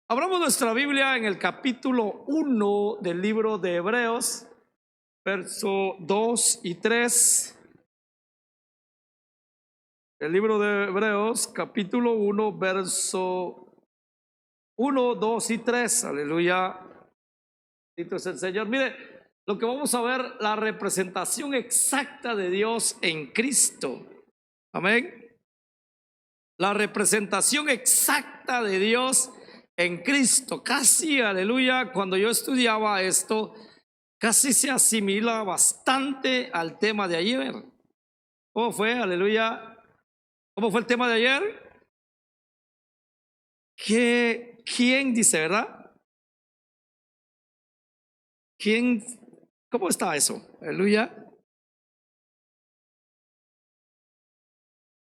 Abramos nuestra Biblia en el capítulo 1 del libro de Hebreos, verso 2 y 3. El libro de Hebreos, capítulo 1, verso 1, 2 y 3. Aleluya. Bendito es el Señor. Mire, lo que vamos a ver, la representación exacta de Dios en Cristo. Amén. La representación exacta de Dios en Cristo. Casi, aleluya, cuando yo estudiaba esto, casi se asimila bastante al tema de ayer. ¿Cómo fue? Aleluya. ¿Cómo fue el tema de ayer? ¿Quién dice, verdad? ¿Quién? ¿Cómo está eso? Aleluya.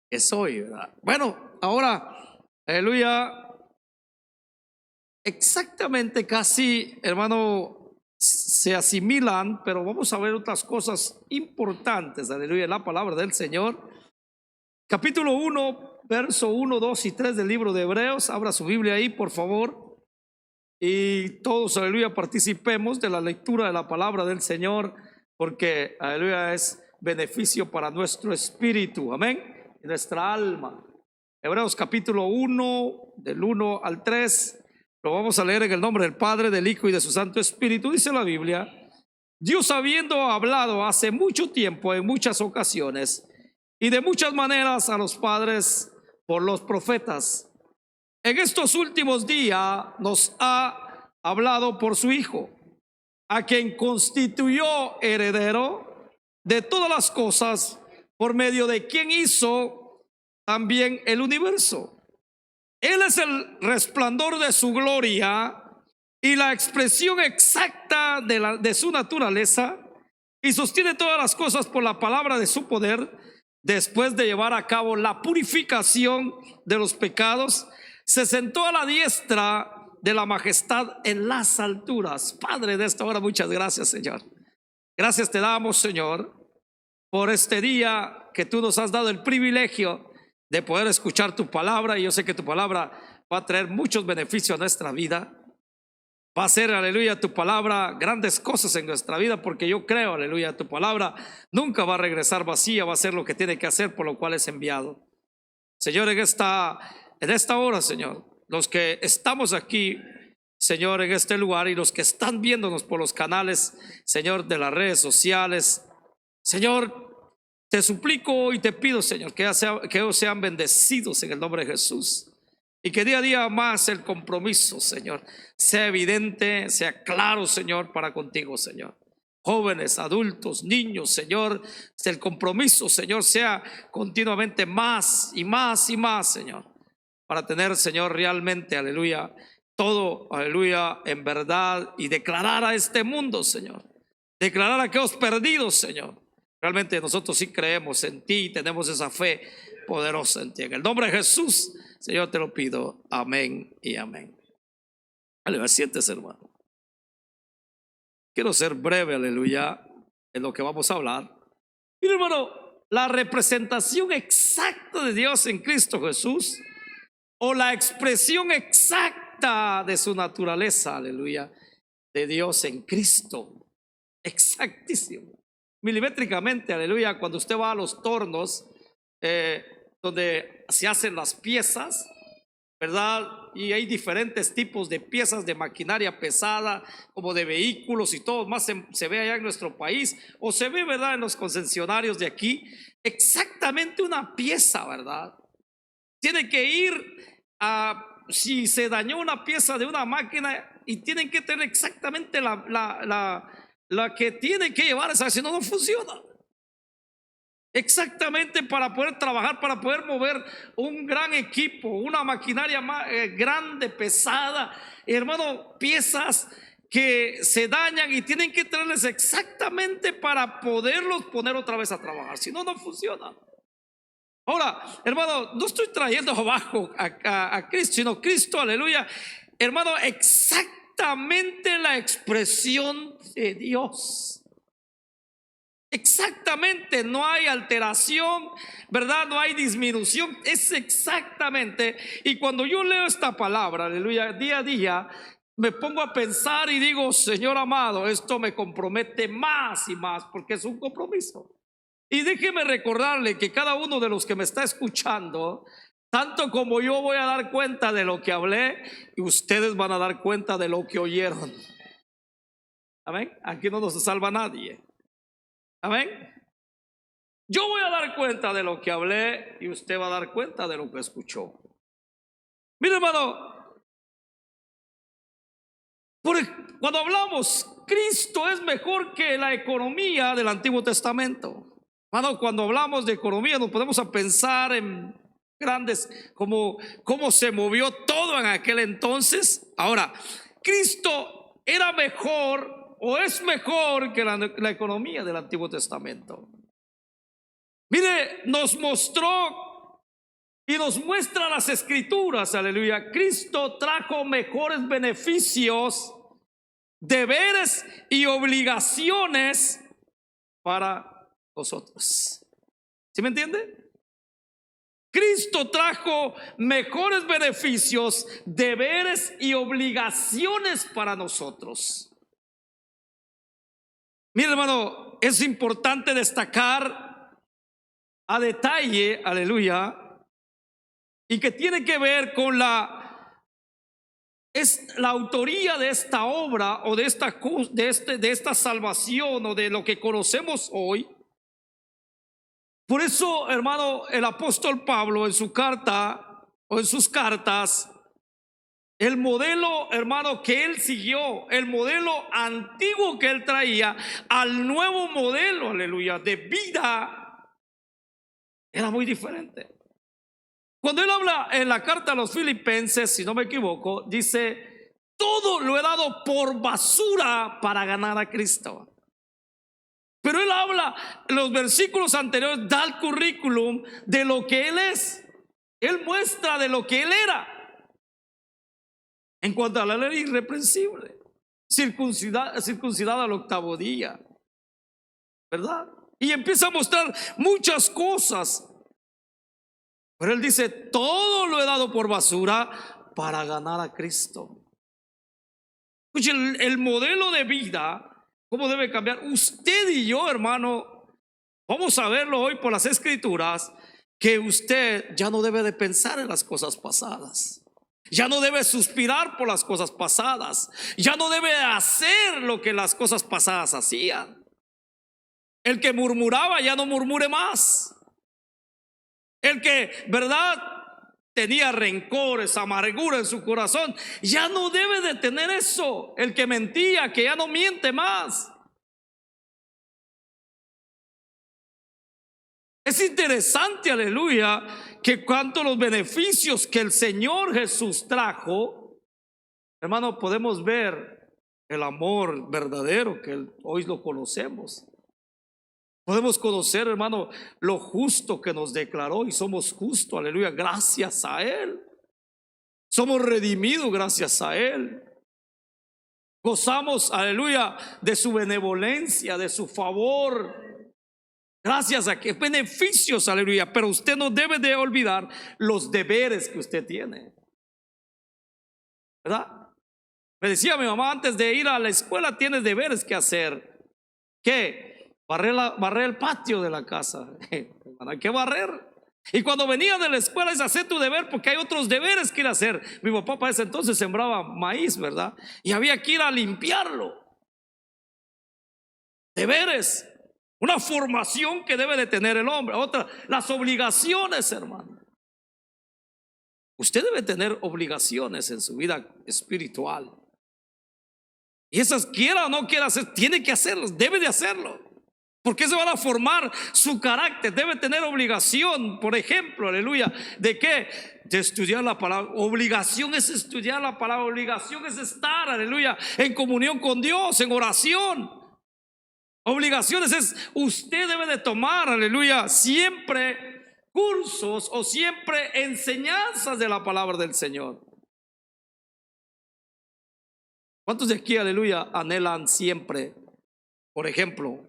Que soy, ¿verdad? Bueno, ahora, aleluya. Exactamente, casi, hermano, se asimilan, pero vamos a ver otras cosas importantes, aleluya, la palabra del Señor. Capítulo 1, verso 1, 2 y 3 del libro de Hebreos. Abra su Biblia ahí, por favor. Y todos, aleluya, participemos de la lectura de la palabra del Señor, porque, aleluya, es beneficio para nuestro espíritu, amén, y nuestra alma. Hebreos capítulo 1, del 1 al 3. Lo vamos a leer en el nombre del Padre, del Hijo y de su Santo Espíritu. Dice la Biblia: Dios, habiendo hablado hace mucho tiempo, en muchas ocasiones y de muchas maneras a los padres por los profetas, en estos últimos días nos ha hablado por su Hijo, a quien constituyó heredero de todas las cosas, por medio de quien hizo también el universo. Él es el resplandor de su gloria y la expresión exacta de su naturaleza, y sostiene todas las cosas por la palabra de su poder. Después de llevar a cabo la purificación de los pecados, se sentó a la diestra de la majestad en las alturas. Padre, de esta hora, muchas gracias, Señor. Gracias te damos, Señor, por este día que tú nos has dado el privilegio de poder escuchar tu palabra. Y yo sé que tu palabra va a traer muchos beneficios a nuestra vida. Va a hacer, aleluya, tu palabra grandes cosas en nuestra vida, porque yo creo, aleluya, tu palabra nunca va a regresar vacía, va a hacer lo que tiene que hacer, por lo cual es enviado. Señor, en esta hora, Señor, los que estamos aquí, Señor, en este lugar, y los que están viéndonos por los canales, Señor, de las redes sociales, Señor, te suplico y te pido, Señor, que ellos sean bendecidos en el nombre de Jesús, y que día a día más el compromiso, Señor, sea evidente, sea claro, Señor, para contigo, Señor. Jóvenes, adultos, niños, Señor, el compromiso, Señor, sea continuamente más y más y más, Señor, para tener, Señor, realmente, aleluya, todo, aleluya, en verdad, y declarar a este mundo, Señor, declarar a aquellos perdidos, Señor. Realmente nosotros sí creemos en ti y tenemos esa fe poderosa en ti. En el nombre de Jesús, Señor, te lo pido. Amén y amén. Aleluya, siéntese, hermano. Quiero ser breve, aleluya, en lo que vamos a hablar. Mira, hermano, la representación exacta de Dios en Cristo Jesús, o la expresión exacta de su naturaleza, aleluya, de Dios en Cristo. Exactísimo. Milimétricamente, aleluya, cuando usted va a los tornos donde se hacen las piezas, ¿verdad? Y hay diferentes tipos de piezas de maquinaria pesada, como de vehículos y todo más se ve allá en nuestro país, o se ve, ¿verdad?, en los concesionarios de aquí. Exactamente una pieza, ¿verdad? Tiene que ir si se dañó una pieza de una máquina, y tienen que tener exactamente la que tiene que llevar esa, si no, no funciona. Exactamente, para poder trabajar, para poder mover un gran equipo, una maquinaria grande, pesada, hermano, piezas que se dañan y tienen que tenerles exactamente para poderlos poner otra vez a trabajar, si no, no funciona. Ahora, hermano, no estoy trayendo abajo a Cristo, sino Cristo, aleluya, hermano, exactamente la expresión de Dios. Exactamente, no hay alteración, ¿verdad? No hay disminución, es exactamente. Y cuando yo leo esta palabra, aleluya, día a día, me pongo a pensar y digo, Señor amado, esto me compromete más y más, porque es un compromiso. Y déjeme recordarle que cada uno de los que me está escuchando, tanto como yo voy a dar cuenta de lo que hablé, y ustedes van a dar cuenta de lo que oyeron. Amén. Aquí no nos salva nadie. Amén. Yo voy a dar cuenta de lo que hablé y usted va a dar cuenta de lo que escuchó. Mire, hermano, cuando hablamos, Cristo es mejor que la economía del Antiguo Testamento. Hermano, cuando hablamos de economía nos podemos a pensar en grandes, como cómo se movió todo en aquel entonces. Ahora, Cristo era mejor o es mejor que la economía del Antiguo Testamento. Mire, nos mostró y nos muestra las escrituras, aleluya. Cristo trajo mejores beneficios, deberes y obligaciones para nosotros. ¿Sí me entiende? Cristo trajo mejores beneficios, deberes y obligaciones para nosotros. Mire, hermano, es importante destacar a detalle, aleluya, y que tiene que ver con es la autoría de esta obra o de esta salvación o de lo que conocemos hoy. Por eso, hermano, el apóstol Pablo en su carta o en sus cartas, el modelo, hermano, que él siguió, el modelo antiguo que él traía al nuevo modelo, aleluya, de vida, era muy diferente. Cuando él habla en la carta a los Filipenses, si no me equivoco, dice: todo lo he dado por basura para ganar a Cristo. Pero él habla en los versículos anteriores, da el currículum de lo que él es. Él muestra de lo que él era en cuanto a la ley irreprensible, circuncidada al octavo día, ¿verdad? Y empieza a mostrar muchas cosas. Pero él dice: todo lo he dado por basura para ganar a Cristo. Escuchen, el modelo de vida, cómo debe cambiar. Usted y yo, hermano, vamos a verlo hoy por las escrituras, que usted ya no debe de pensar en las cosas pasadas. Ya no debe suspirar por las cosas pasadas. Ya no debe hacer lo que las cosas pasadas hacían. El que murmuraba ya no murmure más. El que, ¿verdad?, tenía rencores, amargura en su corazón, ya no debe de tener eso. El que mentía, que ya no miente más. Es interesante, aleluya, que cuanto los beneficios que el Señor Jesús trajo, hermano, podemos ver el amor verdadero que hoy lo conocemos. Podemos conocer, hermano, lo justo que nos declaró, y somos justos, aleluya, gracias a Él. Somos redimidos gracias a Él. Gozamos, aleluya, de su benevolencia, de su favor. Gracias a que beneficios, aleluya. Pero usted no debe de olvidar los deberes que usted tiene, ¿verdad? Me decía mi mamá: antes de ir a la escuela tienes deberes que hacer. ¿Qué? Barrer el patio de la casa. Hay que barrer. Y cuando venía de la escuela es hacer tu deber, porque hay otros deberes que ir a hacer. Mi papá para ese entonces sembraba maíz, ¿verdad? Y había que ir a limpiarlo. Deberes, una formación que debe de tener el hombre. Otra, las obligaciones, hermano. Usted debe tener obligaciones en su vida espiritual. Y esas, quiera o no quiera hacer, tiene que hacerlas, debe de hacerlo. Porque eso va a formar su carácter. Debe tener obligación, por ejemplo, aleluya, ¿de qué? De estudiar la palabra. Obligación es estudiar la palabra. Obligación es estar, aleluya, en comunión con Dios, en oración. Obligaciones es, usted debe de tomar, aleluya, siempre cursos o siempre enseñanzas de la palabra del Señor. ¿Cuántos de aquí, aleluya, anhelan siempre, por ejemplo,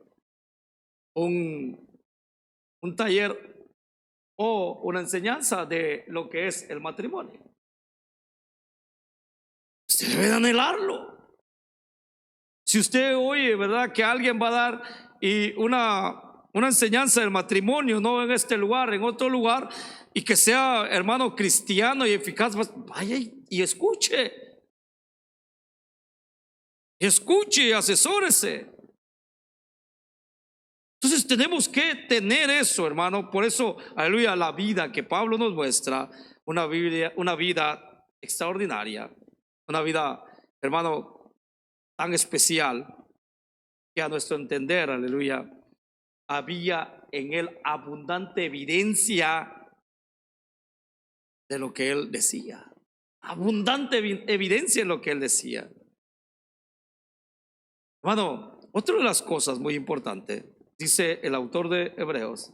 un, un taller o una enseñanza de lo que es el matrimonio. Usted debe de anhelarlo. Si usted oye, ¿verdad?, que alguien va a dar una enseñanza del matrimonio, no en este lugar, en otro lugar, y que sea, hermano, cristiano y eficaz, vaya y escuche. Escuche y asesórese. Entonces tenemos que tener eso, hermano. Por eso, aleluya, la vida que Pablo nos muestra, una vida extraordinaria, una vida, hermano, tan especial, que a nuestro entender, aleluya, había en él abundante evidencia de lo que él decía. Abundante evidencia en lo que él decía. Hermano, otra de las cosas muy importantes, dice el autor de Hebreos,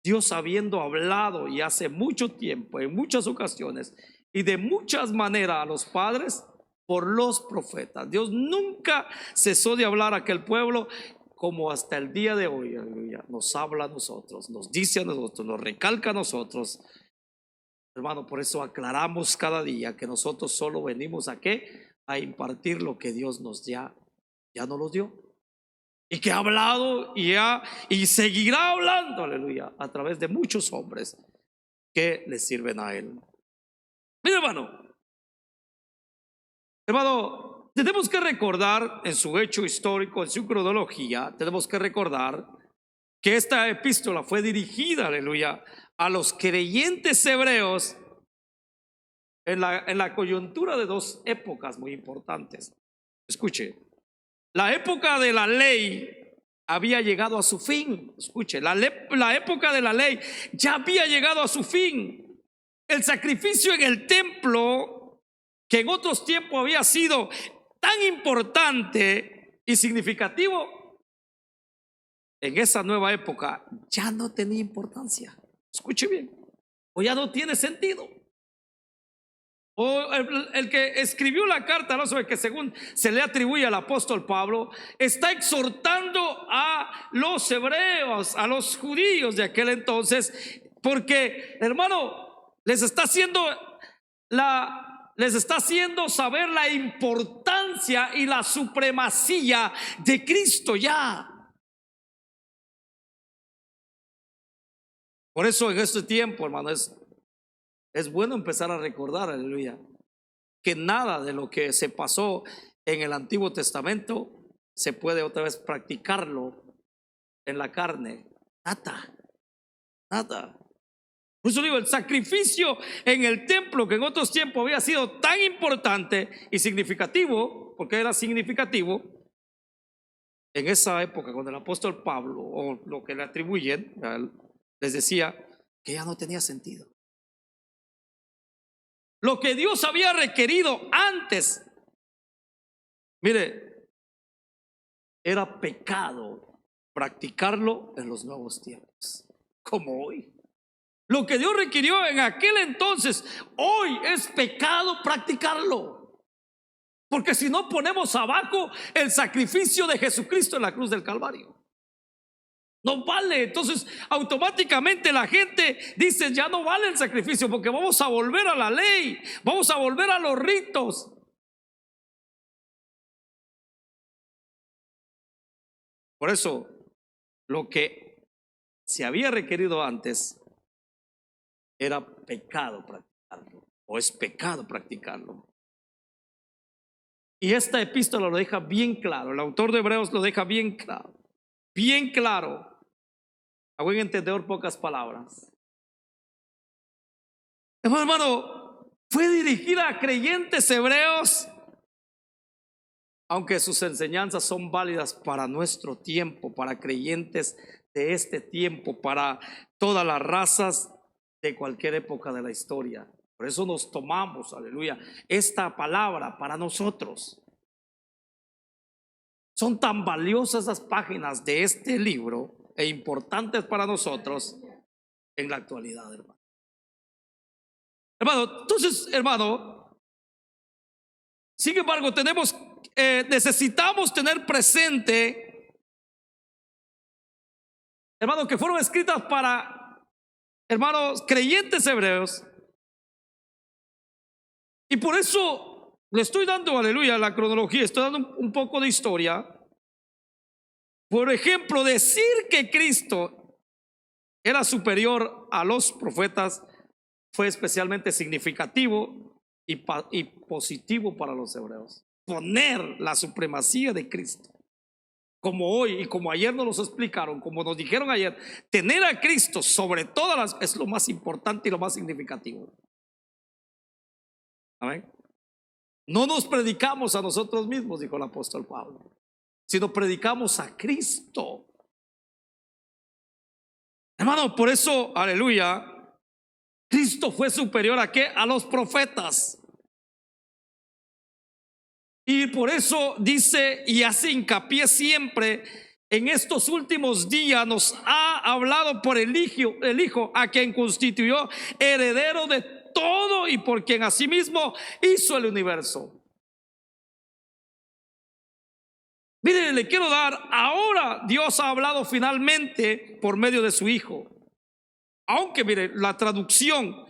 Dios habiendo hablado y hace mucho tiempo, en muchas ocasiones y de muchas maneras a los padres por los profetas. Dios nunca cesó de hablar a aquel pueblo, como hasta el día de hoy, aleluya, nos habla a nosotros, nos dice a nosotros, nos recalca a nosotros. Hermano, por eso aclaramos cada día que nosotros solo venimos a ¿qué? A impartir lo que Dios nos ya nos lo dio. Y que ha hablado y seguirá hablando, aleluya, a través de muchos hombres que le sirven a él. Mira, hermano, tenemos que recordar en su hecho histórico, en su cronología, tenemos que recordar que esta epístola fue dirigida, aleluya, a los creyentes hebreos en la coyuntura de dos épocas muy importantes. Escuche, la época de la ley había llegado a su fin. Escuche, la época de la ley ya había llegado a su fin. El sacrificio en el templo, que en otros tiempos había sido tan importante y significativo, en esa nueva época ya no tenía importancia. Escuche bien, o ya no tiene sentido. O el que escribió la carta, no sé, que según se le atribuye al apóstol Pablo, está exhortando a los hebreos, a los judíos de aquel entonces, porque, hermano, les está haciendo saber la importancia y la supremacía de Cristo ya. Por eso en este tiempo, hermano, es bueno empezar a recordar, aleluya, que nada de lo que se pasó en el Antiguo Testamento se puede otra vez practicarlo en la carne. Nada. Por eso digo, el sacrificio en el templo, que en otros tiempos había sido tan importante y significativo, porque era significativo, en esa época, cuando el apóstol Pablo, o lo que le atribuyen, les decía que ya no tenía sentido. Lo que Dios había requerido antes, mire, era pecado practicarlo en los nuevos tiempos, como hoy. Lo que Dios requirió en aquel entonces, hoy es pecado practicarlo. Porque si no ponemos abajo el sacrificio de Jesucristo en la cruz del Calvario, no vale. Entonces automáticamente la gente dice, ya no vale el sacrificio, porque vamos a volver a la ley, vamos a volver a los ritos. Por eso lo que se había requerido antes era pecado practicarlo, o es pecado practicarlo. Y esta epístola lo deja bien claro, el autor de Hebreos lo deja bien claro, a buen entendedor, pocas palabras. Hermano, fue dirigida a creyentes hebreos, aunque sus enseñanzas son válidas para nuestro tiempo, para creyentes de este tiempo, para todas las razas de cualquier época de la historia. Por eso nos tomamos, aleluya, esta palabra para nosotros. Son tan valiosas las páginas de este libro e importantes para nosotros en la actualidad, hermano. Entonces, hermano, sin embargo, necesitamos tener presente hermanos, que fueron escritas para, hermanos, creyentes hebreos. Y por eso le estoy dando, aleluya, la cronología, estoy dando un poco de historia. Por ejemplo, decir que Cristo era superior a los profetas fue especialmente significativo y positivo para los hebreos. Poner la supremacía de Cristo, como hoy y como ayer nos lo explicaron, como nos dijeron ayer, tener a Cristo sobre todas las es lo más importante y lo más significativo. Amén. No nos predicamos a nosotros mismos, dijo el apóstol Pablo, sino predicamos a Cristo. Hermano, por eso, aleluya, Cristo fue superior a ¿qué? A los profetas. Y por eso dice y hace hincapié siempre: en estos últimos días nos ha hablado por el Hijo, a quien constituyó heredero de todo y por quien asimismo hizo el universo. Mire, le quiero dar, ahora Dios ha hablado finalmente por medio de su Hijo. Aunque mire, la traducción,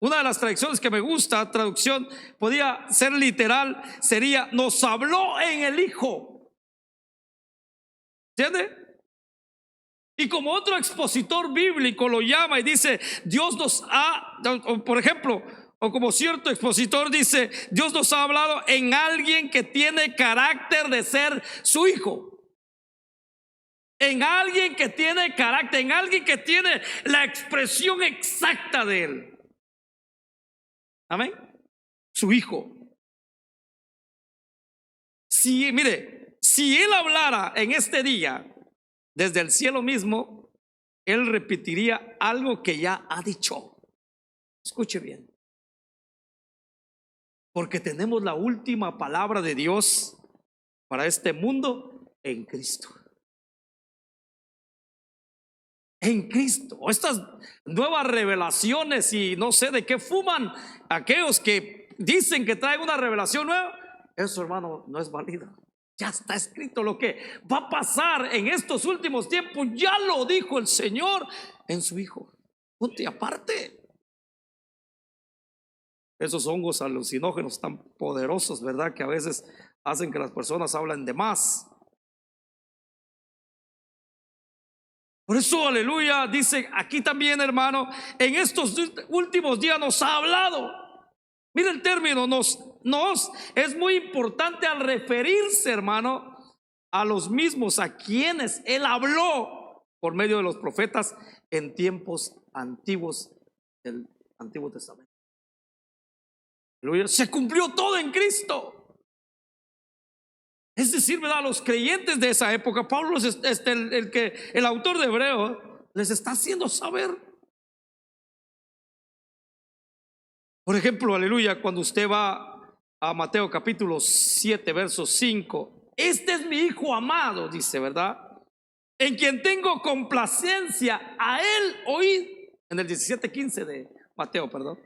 una de las traducciones que me gusta, traducción podía ser literal, sería: nos habló en el Hijo. ¿Entiende? Y como otro expositor bíblico lo llama y dice: Dios nos ha, por ejemplo, o como cierto expositor dice: Dios nos ha hablado en alguien que tiene carácter de ser su Hijo. En alguien que tiene carácter, en alguien que tiene la expresión exacta de Él. Amén. Su Hijo. Si, mire, si Él hablara en este día desde el cielo mismo, Él repetiría algo que ya ha dicho. Escuche bien. Porque tenemos la última palabra de Dios para este mundo en Cristo. En Cristo. Estas nuevas revelaciones y no sé de qué fuman aquellos que dicen que traen una revelación nueva, eso, hermano, no es válido. Ya está escrito lo que va a pasar en estos últimos tiempos. Ya lo dijo el Señor en su Hijo. Punto y aparte. Esos hongos alucinógenos tan poderosos, ¿verdad? Que a veces hacen que las personas hablen de más. Por eso, aleluya, dice aquí también, hermano, en estos últimos días nos ha hablado. Mira el término, nos es muy importante al referirse, hermano, a los mismos a quienes Él habló por medio de los profetas en tiempos antiguos del Antiguo Testamento. Aleluya, se cumplió todo en Cristo. Es decir, ¿verdad? Los creyentes de esa época, Pablo, el autor de Hebreos, les está haciendo saber. Por ejemplo, aleluya, cuando usted va a Mateo capítulo 7, verso 5, este es mi Hijo amado, dice, ¿verdad? En quien tengo complacencia, a Él oíd. En el 17:15 de Mateo, perdón.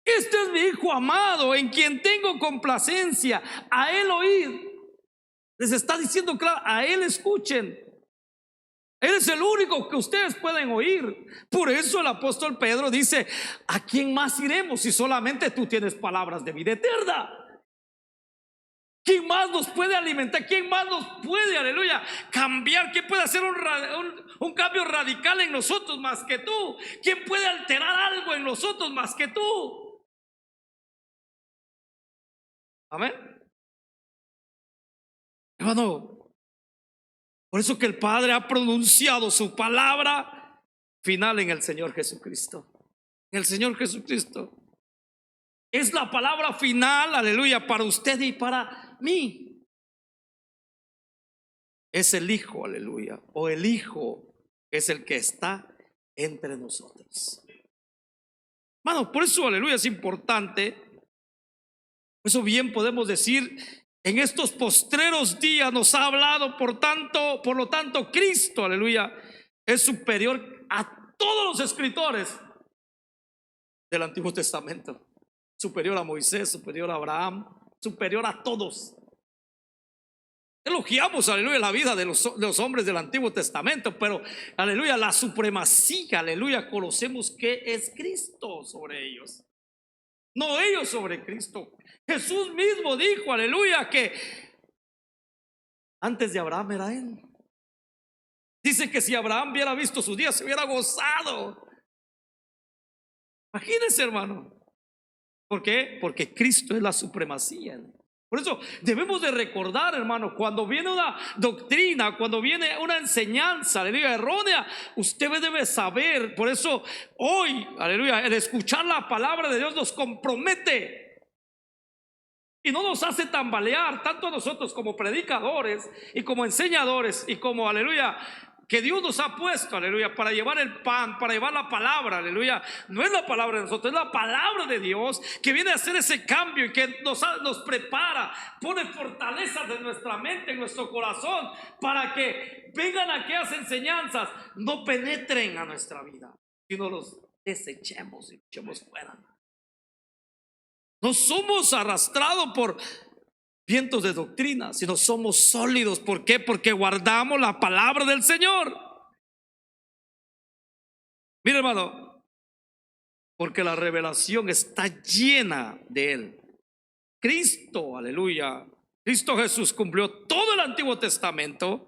Este es mi Hijo amado, en quien tengo complacencia, a Él oíd. Les está diciendo claro, a Él escuchen. Él es el único que ustedes pueden oír. Por eso el apóstol Pedro dice: ¿a quién más iremos si solamente tú tienes palabras de vida eterna? ¿Quién más nos puede alimentar? ¿Quién más nos puede, aleluya, cambiar? ¿Quién puede hacer un cambio radical en nosotros más que tú? ¿Quién puede alterar algo en nosotros más que tú? Amén. Hermano, por eso que el Padre ha pronunciado su palabra final en el Señor Jesucristo. En el Señor Jesucristo es la palabra final, aleluya, para usted y para mí. Es el Hijo, aleluya, o el Hijo es el que está entre nosotros. Hermano, por eso, aleluya, es importante. Por eso bien podemos decir: en estos postreros días nos ha hablado, por lo tanto, Cristo, aleluya, es superior a todos los escritores del Antiguo Testamento. Superior a Moisés, superior a Abraham, superior a todos. Elogiamos, aleluya, la vida de los hombres del Antiguo Testamento, pero, aleluya, la supremacía, aleluya, conocemos que es Cristo sobre ellos, no ellos sobre Cristo. Jesús mismo dijo, aleluya, que antes de Abraham era él. Dice que si Abraham hubiera visto sus días, se hubiera gozado. Imagínense, hermano. ¿Por qué? Porque Cristo es la supremacía. Por eso debemos de recordar, hermano, cuando viene una doctrina, cuando viene una enseñanza, aleluya, errónea, usted debe saber. Por eso hoy, aleluya, el escuchar la palabra de Dios nos compromete y no nos hace tambalear, tanto a nosotros como predicadores y como enseñadores y como, aleluya, que Dios nos ha puesto, aleluya, para llevar el pan, para llevar la palabra, aleluya. No es la palabra de nosotros, es la palabra de Dios que viene a hacer ese cambio y que nos prepara, pone fortalezas en nuestra mente, en nuestro corazón, para que vengan aquellas enseñanzas, no penetren a nuestra vida, sino los desechemos y echemos fuera. No somos arrastrados por vientos de doctrina, sino somos sólidos. ¿Por qué? Porque guardamos la palabra del Señor. Mira, hermano, porque la revelación está llena de Él. Cristo, aleluya, Cristo Jesús cumplió todo el Antiguo Testamento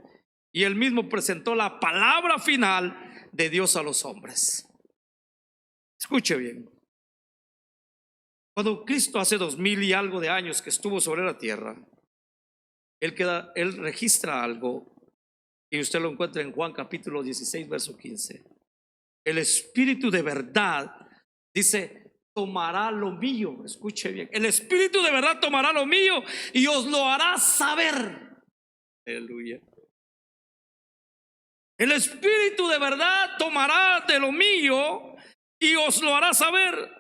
y Él mismo presentó la palabra final de Dios a los hombres. Escuche bien. Cuando Cristo hace 2000 y algo de años que estuvo sobre la tierra, Él registra algo y usted lo encuentra en Juan capítulo 16 verso 15. El Espíritu de verdad, dice, tomará lo mío. Escuche bien, el Espíritu de verdad tomará lo mío y os lo hará saber. Aleluya. El Espíritu de verdad tomará de lo mío y os lo hará saber.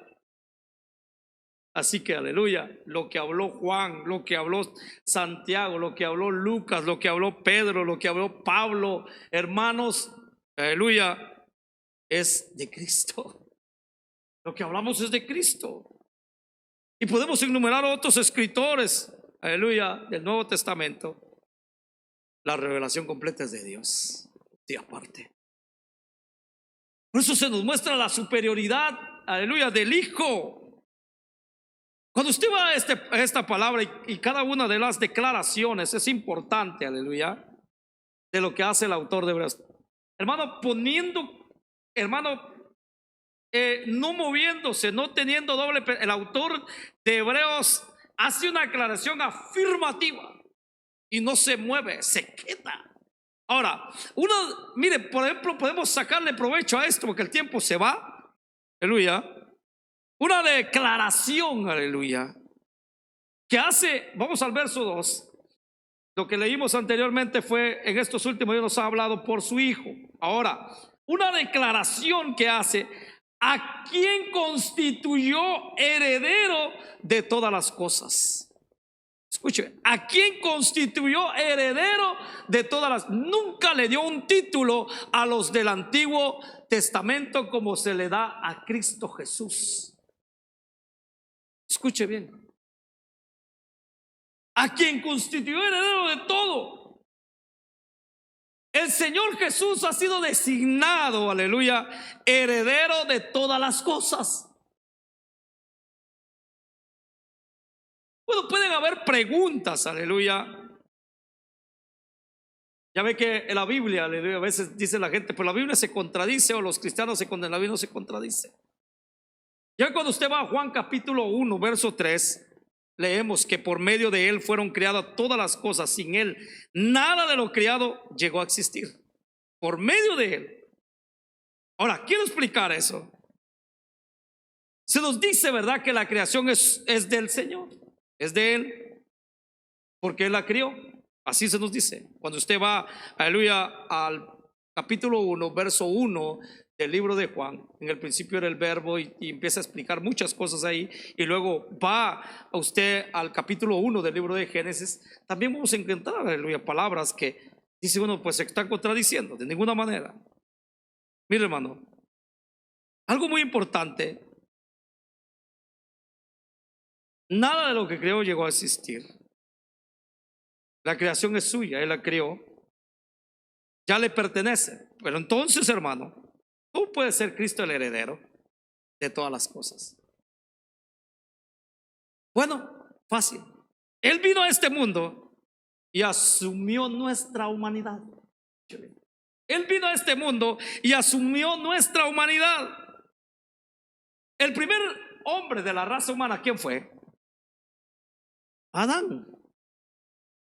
Así que, aleluya, lo que habló Juan, lo que habló Santiago, lo que habló Lucas, lo que habló Pedro, lo que habló Pablo, hermanos, aleluya, es de Cristo. Lo que hablamos es de Cristo. Y podemos enumerar otros escritores, aleluya, del Nuevo Testamento. La revelación completa es de Dios, y aparte. Por eso se nos muestra la superioridad, aleluya, del Hijo. Cuando usted va a esta palabra y cada una de las declaraciones es importante, aleluya, de lo que hace el autor de Hebreos. Hermano, no moviéndose, no teniendo doble, el autor de Hebreos hace una aclaración afirmativa y no se mueve, se queda. Ahora, mire, por ejemplo, podemos sacarle provecho a esto porque el tiempo se va, aleluya. Una declaración, aleluya, que hace, vamos al verso 2. Lo que leímos anteriormente fue, en estos últimos días nos ha hablado por su Hijo. Ahora, una declaración que hace, a quien constituyó heredero de todas las cosas. Escuche, a quien constituyó heredero de todas las. Nunca le dio un título a los del Antiguo Testamento como se le da a Cristo Jesús. Escuche bien. A quien constituyó heredero de todo. El Señor Jesús ha sido designado, aleluya, heredero de todas las cosas. Bueno, pueden haber preguntas, aleluya. Ya ve que en la Biblia, aleluya, a veces dice la gente, pues la Biblia se contradice, o los cristianos la Biblia no se contradice. Ya cuando usted va a Juan capítulo 1 verso 3, leemos que por medio de Él fueron creadas todas las cosas. Sin Él nada de lo creado llegó a existir. Por medio de Él. Ahora, quiero explicar eso. Se nos dice, ¿verdad?, que la creación es del Señor, es de Él, porque Él la crió. Así se nos dice. Cuando usted va, aleluya, al capítulo 1 verso 1 del libro de Juan, en el principio era el verbo y empieza a explicar muchas cosas ahí, y luego va a usted al capítulo 1 del libro de Génesis. También vamos a encontrar, aleluya, palabras que dice, bueno, pues se están contradiciendo de ninguna manera. Mire, hermano, algo muy importante: nada de lo que creó llegó a existir. La creación es suya, Él la creó, ya le pertenece. Pero entonces, hermano, ¿cómo puede ser Cristo el heredero de todas las cosas? Bueno, fácil. Él vino a este mundo y asumió nuestra humanidad. Él vino a este mundo y asumió nuestra humanidad. El primer hombre de la raza humana, ¿quién fue? Adán.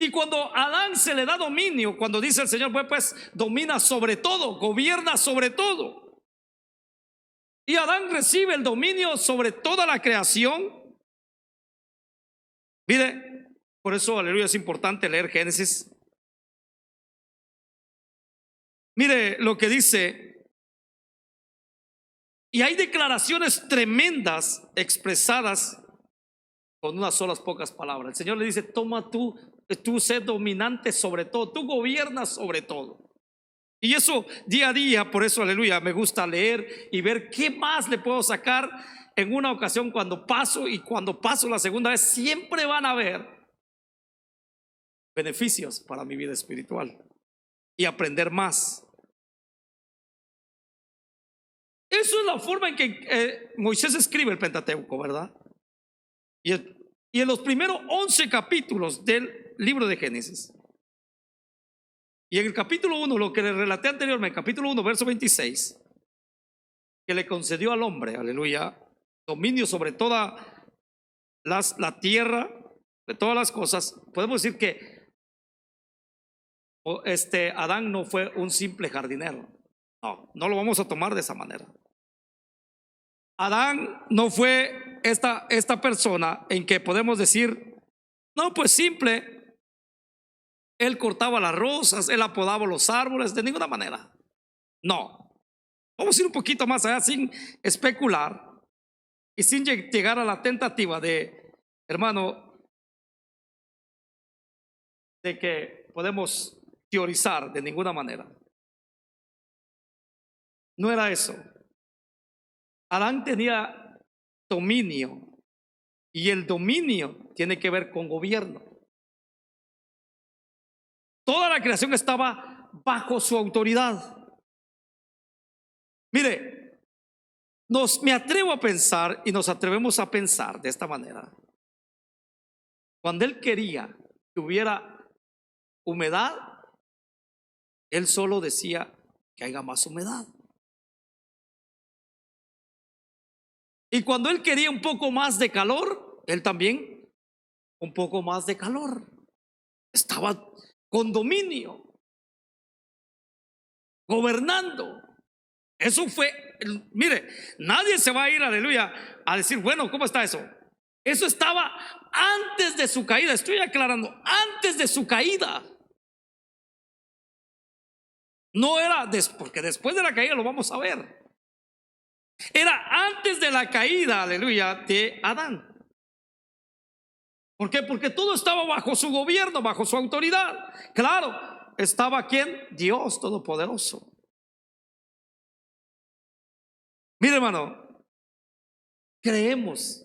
Y cuando a Adán se le da dominio, cuando dice el Señor, pues domina sobre todo, gobierna sobre todo. Y Adán recibe el dominio sobre toda la creación. Mire, por eso, aleluya, es importante leer Génesis. Mire lo que dice. Y hay declaraciones tremendas expresadas con unas solas pocas palabras. El Señor le dice: toma tú sé dominante sobre todo, tú gobiernas sobre todo. Y eso día a día, por eso, aleluya, me gusta leer y ver qué más le puedo sacar. En una ocasión cuando paso, y cuando paso la segunda vez, siempre van a haber beneficios para mi vida espiritual y aprender más. Eso es la forma en que Moisés escribe el Pentateuco, ¿verdad? Y en los primeros 11 capítulos del libro de Génesis, y en el capítulo 1, lo que le relaté anteriormente, capítulo 1, verso 26, que le concedió al hombre, aleluya, dominio sobre toda la tierra, de todas las cosas. Podemos decir que Adán no fue un simple jardinero. No lo vamos a tomar de esa manera. Adán no fue esta persona en que podemos decir, no, pues simple, él cortaba las rosas, él apodaba los árboles, de ninguna manera. No, vamos a ir un poquito más allá sin especular y sin llegar a la tentativa de, hermano, de que podemos teorizar de ninguna manera. No era eso. Adán tenía dominio, y el dominio tiene que ver con gobierno. Toda la creación estaba bajo su autoridad. Mire, me atrevo a pensar, y nos atrevemos a pensar de esta manera. Cuando él quería que hubiera humedad, él solo decía que haya más humedad. Y cuando él quería un poco más de calor, él también un poco más de calor. Estaba con dominio, gobernando. Eso fue, mire, nadie se va a ir, aleluya, a decir, bueno, ¿cómo está eso? Eso estaba antes de su caída. Estoy aclarando, antes de su caída. No era porque después de la caída lo vamos a ver. Era antes de la caída, aleluya, de Adán. ¿Por qué? Porque todo estaba bajo su gobierno, bajo su autoridad. Claro, estaba ¿quién? Dios Todopoderoso. Mire, hermano, creemos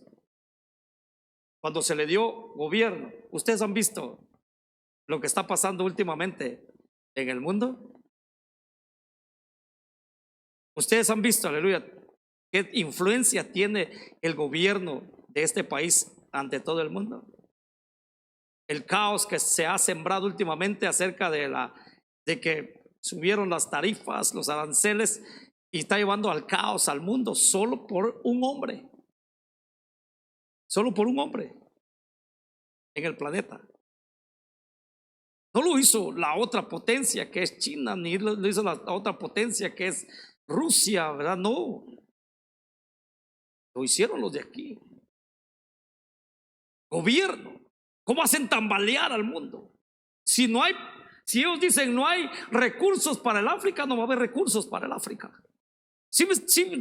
cuando se le dio gobierno. Ustedes han visto lo que está pasando últimamente en el mundo. Ustedes han visto, aleluya, qué influencia tiene el gobierno de este país ante todo el mundo. El caos que se ha sembrado últimamente acerca de que subieron las tarifas, los aranceles, y está llevando al caos al mundo solo por un hombre. Solo por un hombre en el planeta. No lo hizo la otra potencia que es China, ni lo hizo la otra potencia que es Rusia, ¿verdad? No. Lo hicieron los de aquí. Gobierno. ¿Cómo hacen tambalear al mundo? Si ellos dicen no hay recursos para el África, no va a haber recursos para el África. Sí,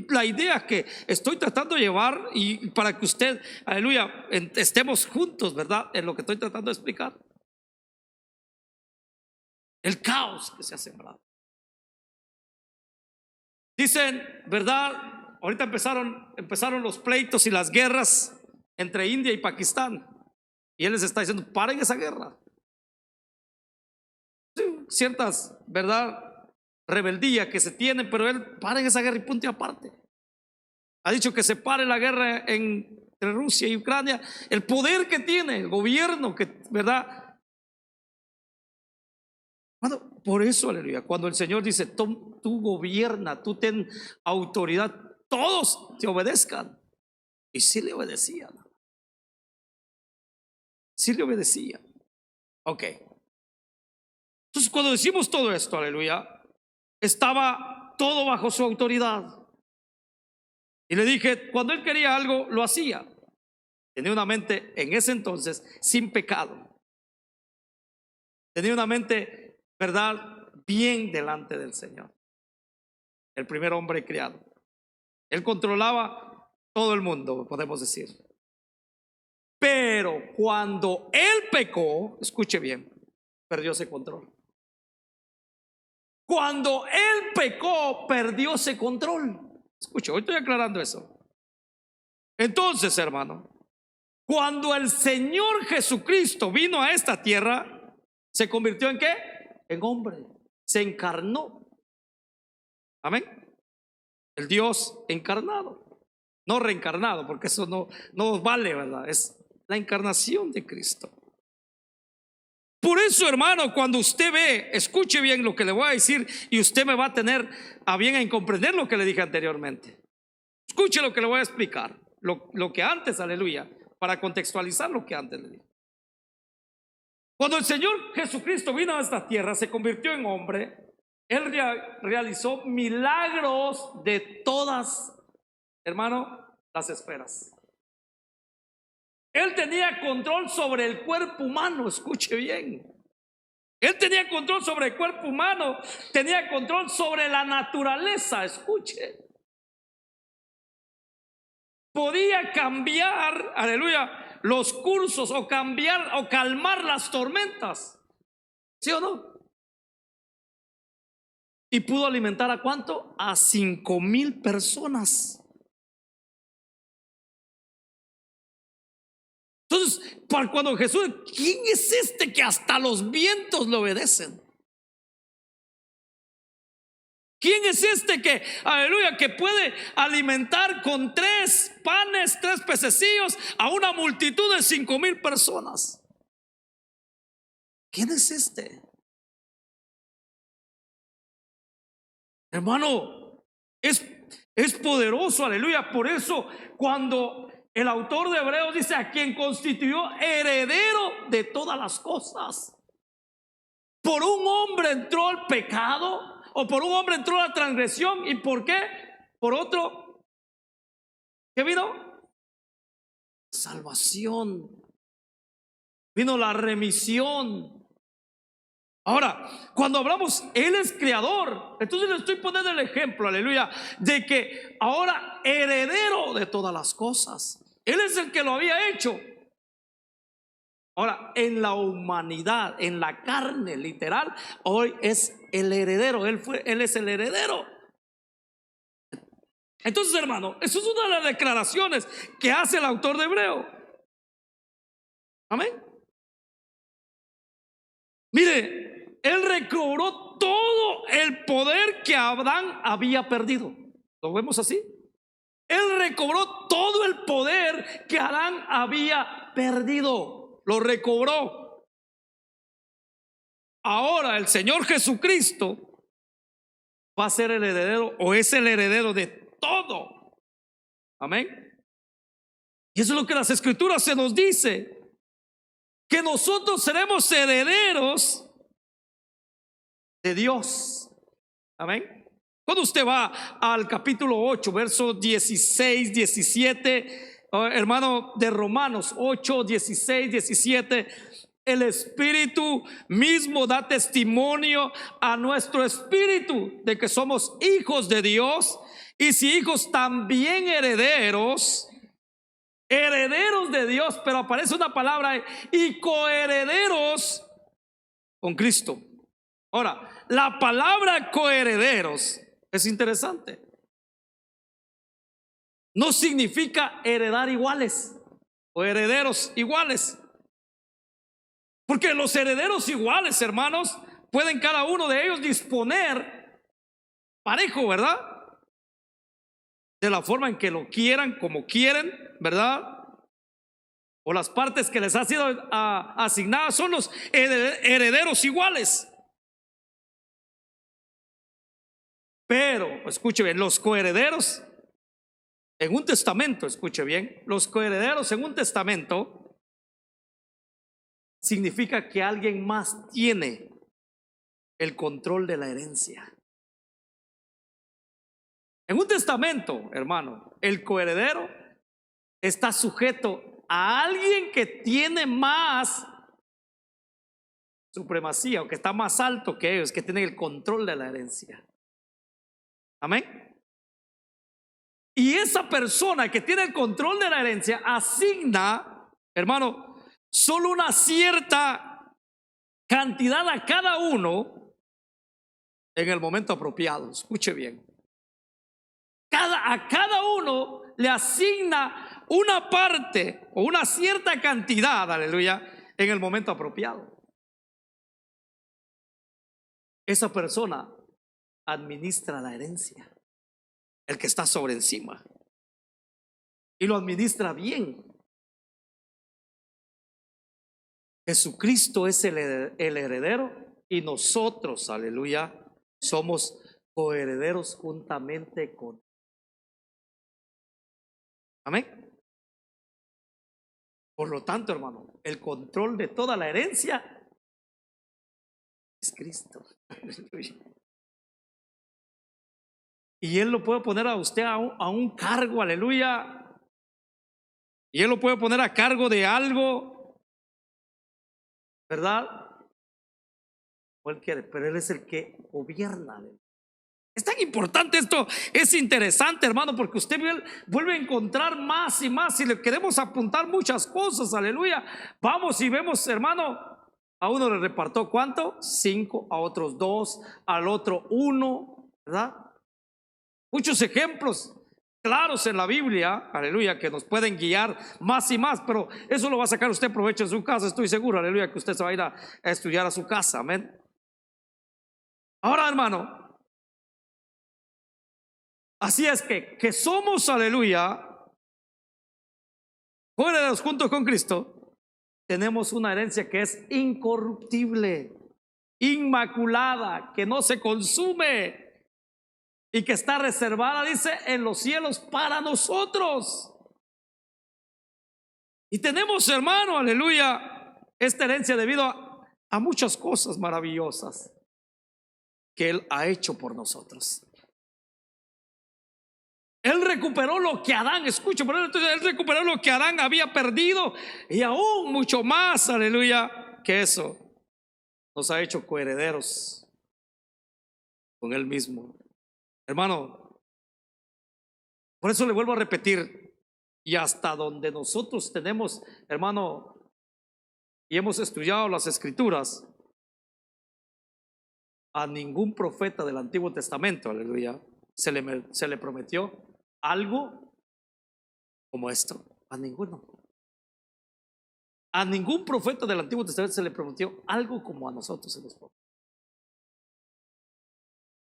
la idea que estoy tratando de llevar, y para que usted, aleluya, estemos juntos, ¿verdad? En lo que estoy tratando de explicar. El caos que se ha sembrado. Dicen, ¿verdad? Ahorita empezaron los pleitos y las guerras entre India y Pakistán. Y él les está diciendo, paren esa guerra. ciertas, ¿verdad?, rebeldías que se tienen, pero él para en esa guerra y punto y aparte. Ha dicho que se pare la guerra entre Rusia y Ucrania. El poder que tiene el gobierno, que, ¿verdad? Bueno, por eso, aleluya, cuando el Señor dice, tú gobierna, tú ten autoridad, todos te obedezcan. Y sí le obedecían. Sí le obedecían. Ok. Entonces, cuando decimos todo esto, aleluya, estaba todo bajo su autoridad. Y le dije, cuando él quería algo, lo hacía. Tenía una mente en ese entonces sin pecado. Tenía una mente, ¿verdad?, bien delante del Señor. El primer hombre criado. Él controlaba todo el mundo, podemos decir. Pero cuando él pecó, escuche bien, perdió ese control. Cuando él pecó, perdió ese control. Escuche, hoy estoy aclarando eso. Entonces, hermano, cuando el Señor Jesucristo vino a esta tierra, ¿se convirtió en qué? En hombre. Se encarnó. Amén. El Dios encarnado. No reencarnado, porque eso no nos vale, ¿verdad? Es la encarnación de Cristo. Por eso, hermano, cuando usted ve, escuche bien lo que le voy a decir y usted me va a tener a bien en comprender lo que le dije anteriormente. Escuche lo que le voy a explicar, lo que antes, aleluya, para contextualizar lo que antes le dije. Cuando el Señor Jesucristo vino a esta tierra, se convirtió en hombre, Él realizó milagros de todas, hermano, las esferas. Él tenía control sobre el cuerpo humano, escuche bien. Él tenía control sobre el cuerpo humano, tenía control sobre la naturaleza, escuche. Podía cambiar, aleluya, los cursos o cambiar o calmar las tormentas. ¿Sí o no? Y pudo alimentar ¿a cuánto? A 5,000 personas. Entonces, para cuando Jesús, ¿quién es este que hasta los vientos le obedecen? ¿Quién es este que, aleluya, que puede alimentar con 3 panes, 3 pececillos a una multitud de 5,000 personas? ¿Quién es este? Hermano, es poderoso, aleluya. Por eso, cuando el autor de Hebreos dice a quien constituyó heredero de todas las cosas. Por un hombre entró el pecado, o por un hombre entró la transgresión. ¿Y por qué? Por otro, ¿qué vino? Salvación. Vino la remisión. Ahora, cuando hablamos, Él es creador. Entonces le estoy poniendo el ejemplo, aleluya, de que ahora heredero de todas las cosas. Él es el que lo había hecho. Ahora, en la humanidad, en la carne literal, hoy es el heredero. Él es el heredero. Entonces, hermano, eso es una de las declaraciones que hace el autor de Hebreo. Amén. Mire, él recobró todo el poder que Adán había perdido. ¿Lo vemos así? Él recobró todo el poder que Adán había perdido. Lo recobró. Ahora el Señor Jesucristo va a ser el heredero, o es el heredero de todo. Amén. Y eso es lo que las Escrituras se nos dice, que nosotros seremos herederos de Dios. Amén. Cuando usted va al capítulo 8, versos 16, 17, hermano, de Romanos 8, 16, 17, el Espíritu mismo da testimonio a nuestro espíritu de que somos hijos de Dios, y si hijos, también herederos, herederos de Dios. Pero aparece una palabra, y coherederos con Cristo. Ahora, la palabra coherederos es interesante. No significa heredar iguales o herederos iguales. Porque los herederos iguales, hermanos, pueden cada uno de ellos disponer parejo, ¿verdad? De la forma en que lo quieran, como quieren, ¿verdad? O las partes que les ha sido asignadas son los herederos iguales. Pero, escuche bien, los coherederos en un testamento, escuche bien, los coherederos en un testamento significa que alguien más tiene el control de la herencia. En un testamento, hermano, el coheredero está sujeto a alguien que tiene más supremacía o que está más alto que ellos, que tiene el control de la herencia. Amén. Y esa persona que tiene el control de la herencia asigna, hermano, solo una cierta cantidad a cada uno en el momento apropiado. Escuche bien. A cada uno le asigna una parte o una cierta cantidad, aleluya, en el momento apropiado. Esa persona administra la herencia, el que está sobre encima, y lo administra bien. Jesucristo es el heredero y nosotros, aleluya, somos coherederos juntamente con. Amén. Por lo tanto, hermano, el control de toda la herencia es Cristo. Y Él lo puede poner a usted a un cargo, aleluya. Y Él lo puede poner a cargo de algo, ¿verdad? O Él quiere, pero Él es el que gobierna. Es tan importante esto, es interesante, hermano, porque usted vuelve a encontrar más y más. Si le queremos apuntar muchas cosas, aleluya, vamos y vemos, hermano, a uno le repartió ¿cuánto? 5, a otros 2, al otro 1, ¿verdad? Muchos ejemplos claros en la Biblia, aleluya, que nos pueden guiar más y más, pero eso lo va a sacar usted provecho en su casa, estoy seguro, aleluya, que usted se va a ir a estudiar a su casa, amén. Ahora, hermano, así es que somos, aleluya, jóvenes juntos con Cristo, tenemos una herencia que es incorruptible, inmaculada, que no se consume y que está reservada, dice, en los cielos para nosotros. Y tenemos, hermano, aleluya, esta herencia debido a muchas cosas maravillosas que Él ha hecho por nosotros. Él recuperó lo que Adán, escucha, entonces Él recuperó lo que Adán había perdido y aún mucho más, aleluya, que eso. Nos ha hecho coherederos con Él mismo. Hermano, por eso le vuelvo a repetir, y hasta donde nosotros tenemos, hermano, y hemos estudiado las Escrituras, a ningún profeta del Antiguo Testamento, aleluya, se le prometió algo como esto. A ninguno. A ningún profeta del Antiguo Testamento se le prometió algo como a nosotros se nos prometió.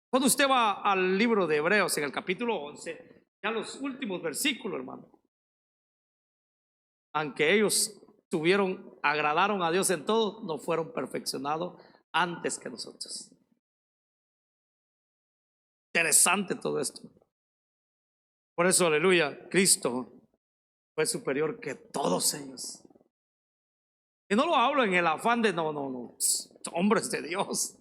Cuando usted va al libro de Hebreos en el capítulo 11, ya los últimos versículos, hermano, aunque ellos agradaron a Dios en todo, no fueron perfeccionados antes que nosotros. Interesante todo esto. Por eso, aleluya, Cristo fue superior que todos ellos. Y no lo hablo en el afán de no, hombres de Dios,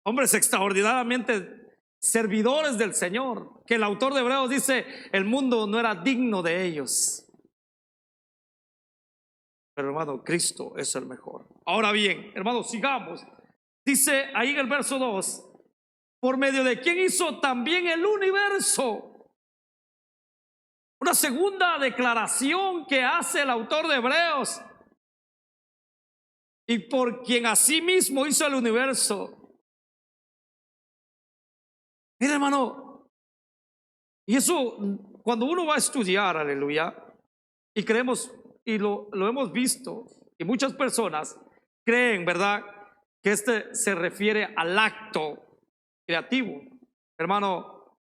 hombres extraordinariamente servidores del Señor, que el autor de Hebreos dice, el mundo no era digno de ellos. Pero hermano, Cristo es el mejor. Ahora bien, hermano, sigamos. Dice ahí en el verso 2, por medio de quien hizo también el universo. Una segunda declaración que hace el autor de Hebreos. Y por quien asimismo hizo el universo. Mira, hermano, y eso cuando uno va a estudiar, aleluya, y creemos, y lo hemos visto, y muchas personas creen, ¿verdad?, que este se refiere al acto creativo. Hermano,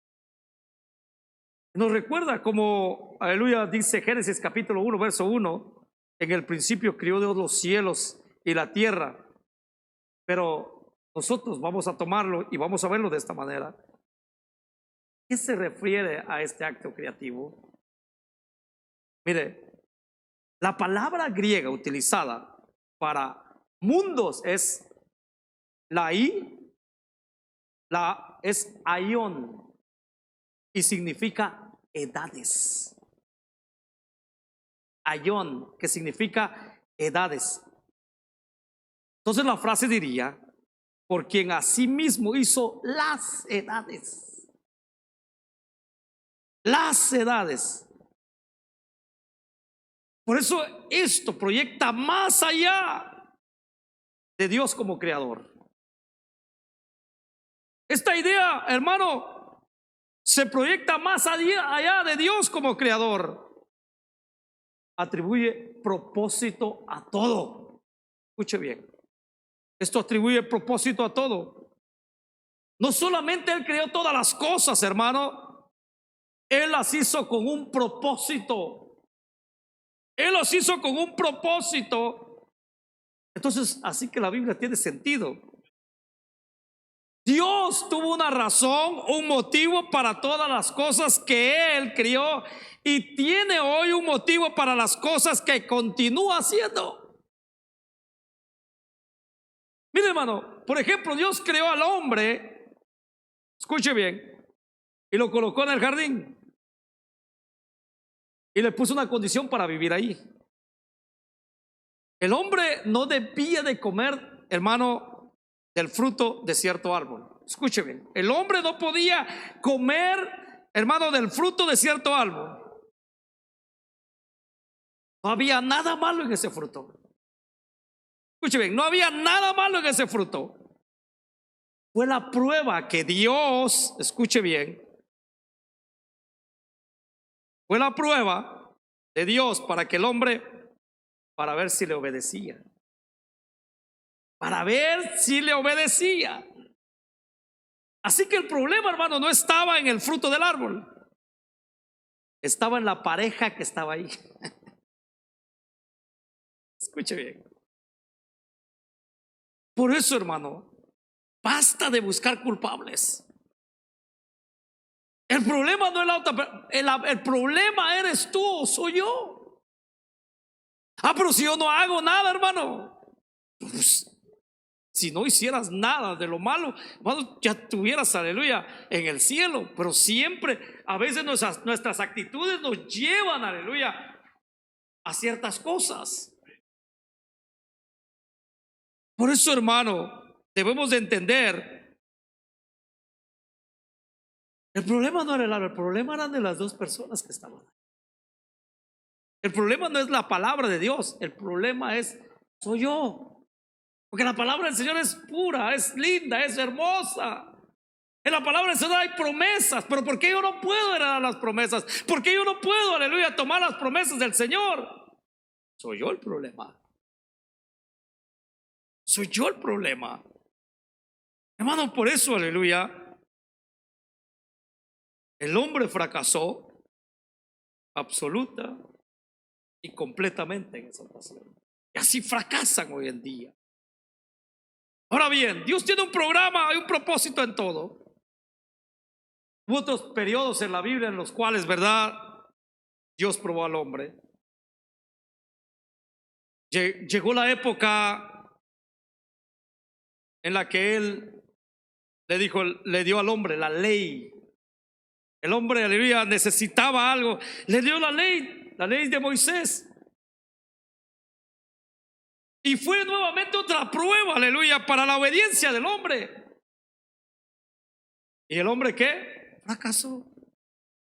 nos recuerda como, aleluya, dice Génesis capítulo 1, verso 1, en el principio crió Dios los cielos y la tierra. Pero nosotros vamos a tomarlo y vamos a verlo de esta manera. ¿Qué se refiere a este acto creativo? Mire, la palabra griega utilizada para mundos es es aion y significa edades. Aion, que significa edades. Entonces la frase diría, por quien asimismo hizo las edades. Las edades. Por eso esto proyecta más allá de Dios como creador. Esta idea, hermano, se proyecta más allá de Dios como creador. Atribuye propósito a todo. Escuche bien. Esto atribuye propósito a todo. No solamente Él creó todas las cosas, hermano. Él las hizo con un propósito. Él las hizo con un propósito. Entonces, así que la Biblia tiene sentido. Dios tuvo una razón, un motivo para todas las cosas que Él crió y tiene hoy un motivo para las cosas que continúa haciendo. Mire, hermano, por ejemplo, Dios creó al hombre, escuche bien, y lo colocó en el jardín y le puso una condición para vivir ahí. El hombre no debía de comer, hermano, del fruto de cierto árbol. Escuche bien, el hombre no podía comer, hermano, del fruto de cierto árbol. No había nada malo en ese fruto. Escuche bien, no había nada malo en ese fruto. Fue la prueba que Dios, escuche bien, fue la prueba de Dios para que el hombre, para ver si le obedecía. Para ver si le obedecía. Así que el problema, hermano, no estaba en el fruto del árbol. Estaba en la pareja que estaba ahí. Escuche bien. Por eso, hermano, basta de buscar culpables. El problema no es la otra, el problema eres tú o soy yo. Pero si yo no hago nada, hermano, pues, si no hicieras nada de lo malo, hermano, ya estuvieras, aleluya, en el cielo. Pero siempre, a veces nuestras actitudes nos llevan, aleluya, a ciertas cosas. Por eso, hermano, debemos de entender, el problema no era el árbol, el problema eran de las dos personas que estaban. El problema no es la palabra de Dios, el problema soy yo. Porque la palabra del Señor es pura, es linda, es hermosa. En la palabra del Señor hay promesas, pero ¿por qué yo no puedo heredar las promesas? ¿Por qué yo no puedo, aleluya, tomar las promesas del Señor? Soy yo el problema. Soy yo el problema. Hermano, por eso, aleluya, el hombre fracasó absoluta y completamente en esa ocasión. Y así fracasan hoy en día. Ahora bien, Dios tiene un programa y un propósito en todo. Hubo otros periodos en la Biblia en los cuales, ¿verdad?, Dios probó al hombre. Llegó la época en la que Él le dio al hombre la ley. El hombre, aleluya, necesitaba algo. Le dio la ley de Moisés. Y fue nuevamente otra prueba, aleluya, para la obediencia del hombre. ¿Y el hombre qué? Fracasó.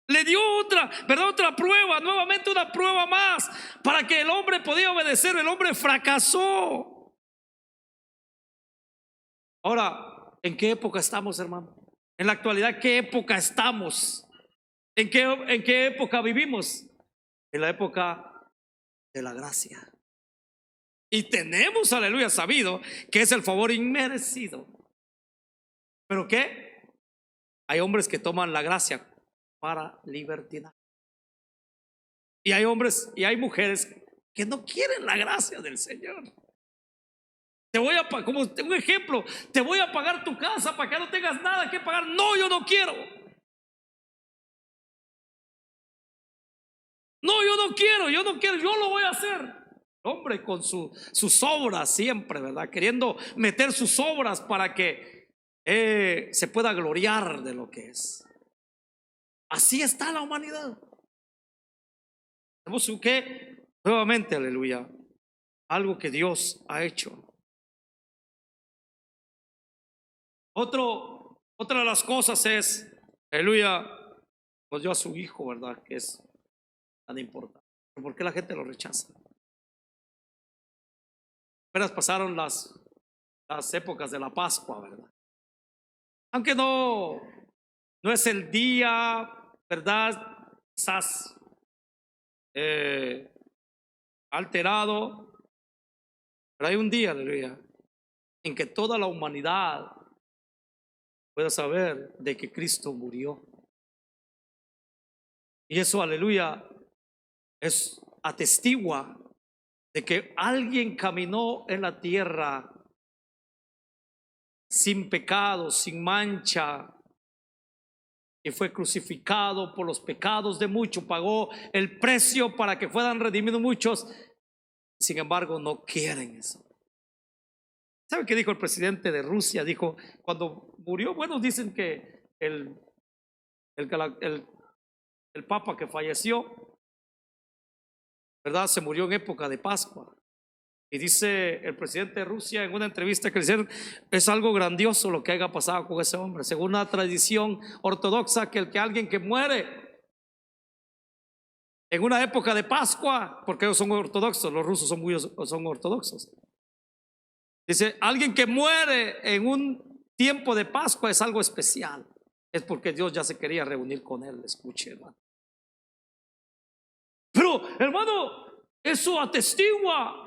Le dio otra prueba, nuevamente una prueba más, para que el hombre podía obedecer. El hombre fracasó. Ahora, ¿en qué época estamos, hermano? En la actualidad, ¿qué época estamos? ¿En qué época vivimos? En la época de la gracia. Y tenemos, aleluya, sabido que es el favor inmerecido. ¿Pero qué? Hay hombres que toman la gracia para libertinaje. Y hay hombres y hay mujeres que no quieren la gracia del Señor. Te voy a pagar, como un ejemplo, te voy a pagar tu casa para que no tengas nada que pagar. No, yo no quiero. No, yo no quiero, yo lo voy a hacer. Hombre, con sus obras siempre, ¿verdad? Queriendo meter sus obras para que se pueda gloriar de lo que es. Así está la humanidad. Tenemos que, nuevamente, aleluya, algo que Dios ha hecho. Otra de las cosas es, aleluya, nos dio a su hijo, ¿verdad? Que es tan importante. ¿Por qué la gente lo rechaza? Apenas pasaron las épocas de la Pascua, ¿verdad? Aunque no es el día, ¿verdad? Quizás alterado, pero hay un día, aleluya, en que toda la humanidad pueda saber de que Cristo murió. Y eso, aleluya, es atestigua de que alguien caminó en la tierra sin pecado, sin mancha, y fue crucificado por los pecados de muchos, pagó el precio para que fueran redimidos muchos. Sin embargo, no quieren eso. ¿Sabe qué dijo el presidente de Rusia? Dijo, cuando murió, bueno, dicen que el papa que falleció, ¿verdad? Se murió en época de Pascua. Y dice el presidente de Rusia en una entrevista que le hicieron, es algo grandioso lo que haya pasado con ese hombre. Según una tradición ortodoxa, que alguien que muere en una época de Pascua, porque ellos son ortodoxos, los rusos son ortodoxos. Dice, alguien que muere en un tiempo de Pascua es algo especial. Es porque Dios ya se quería reunir con él. Escuche, hermano. Pero, hermano, eso atestigua.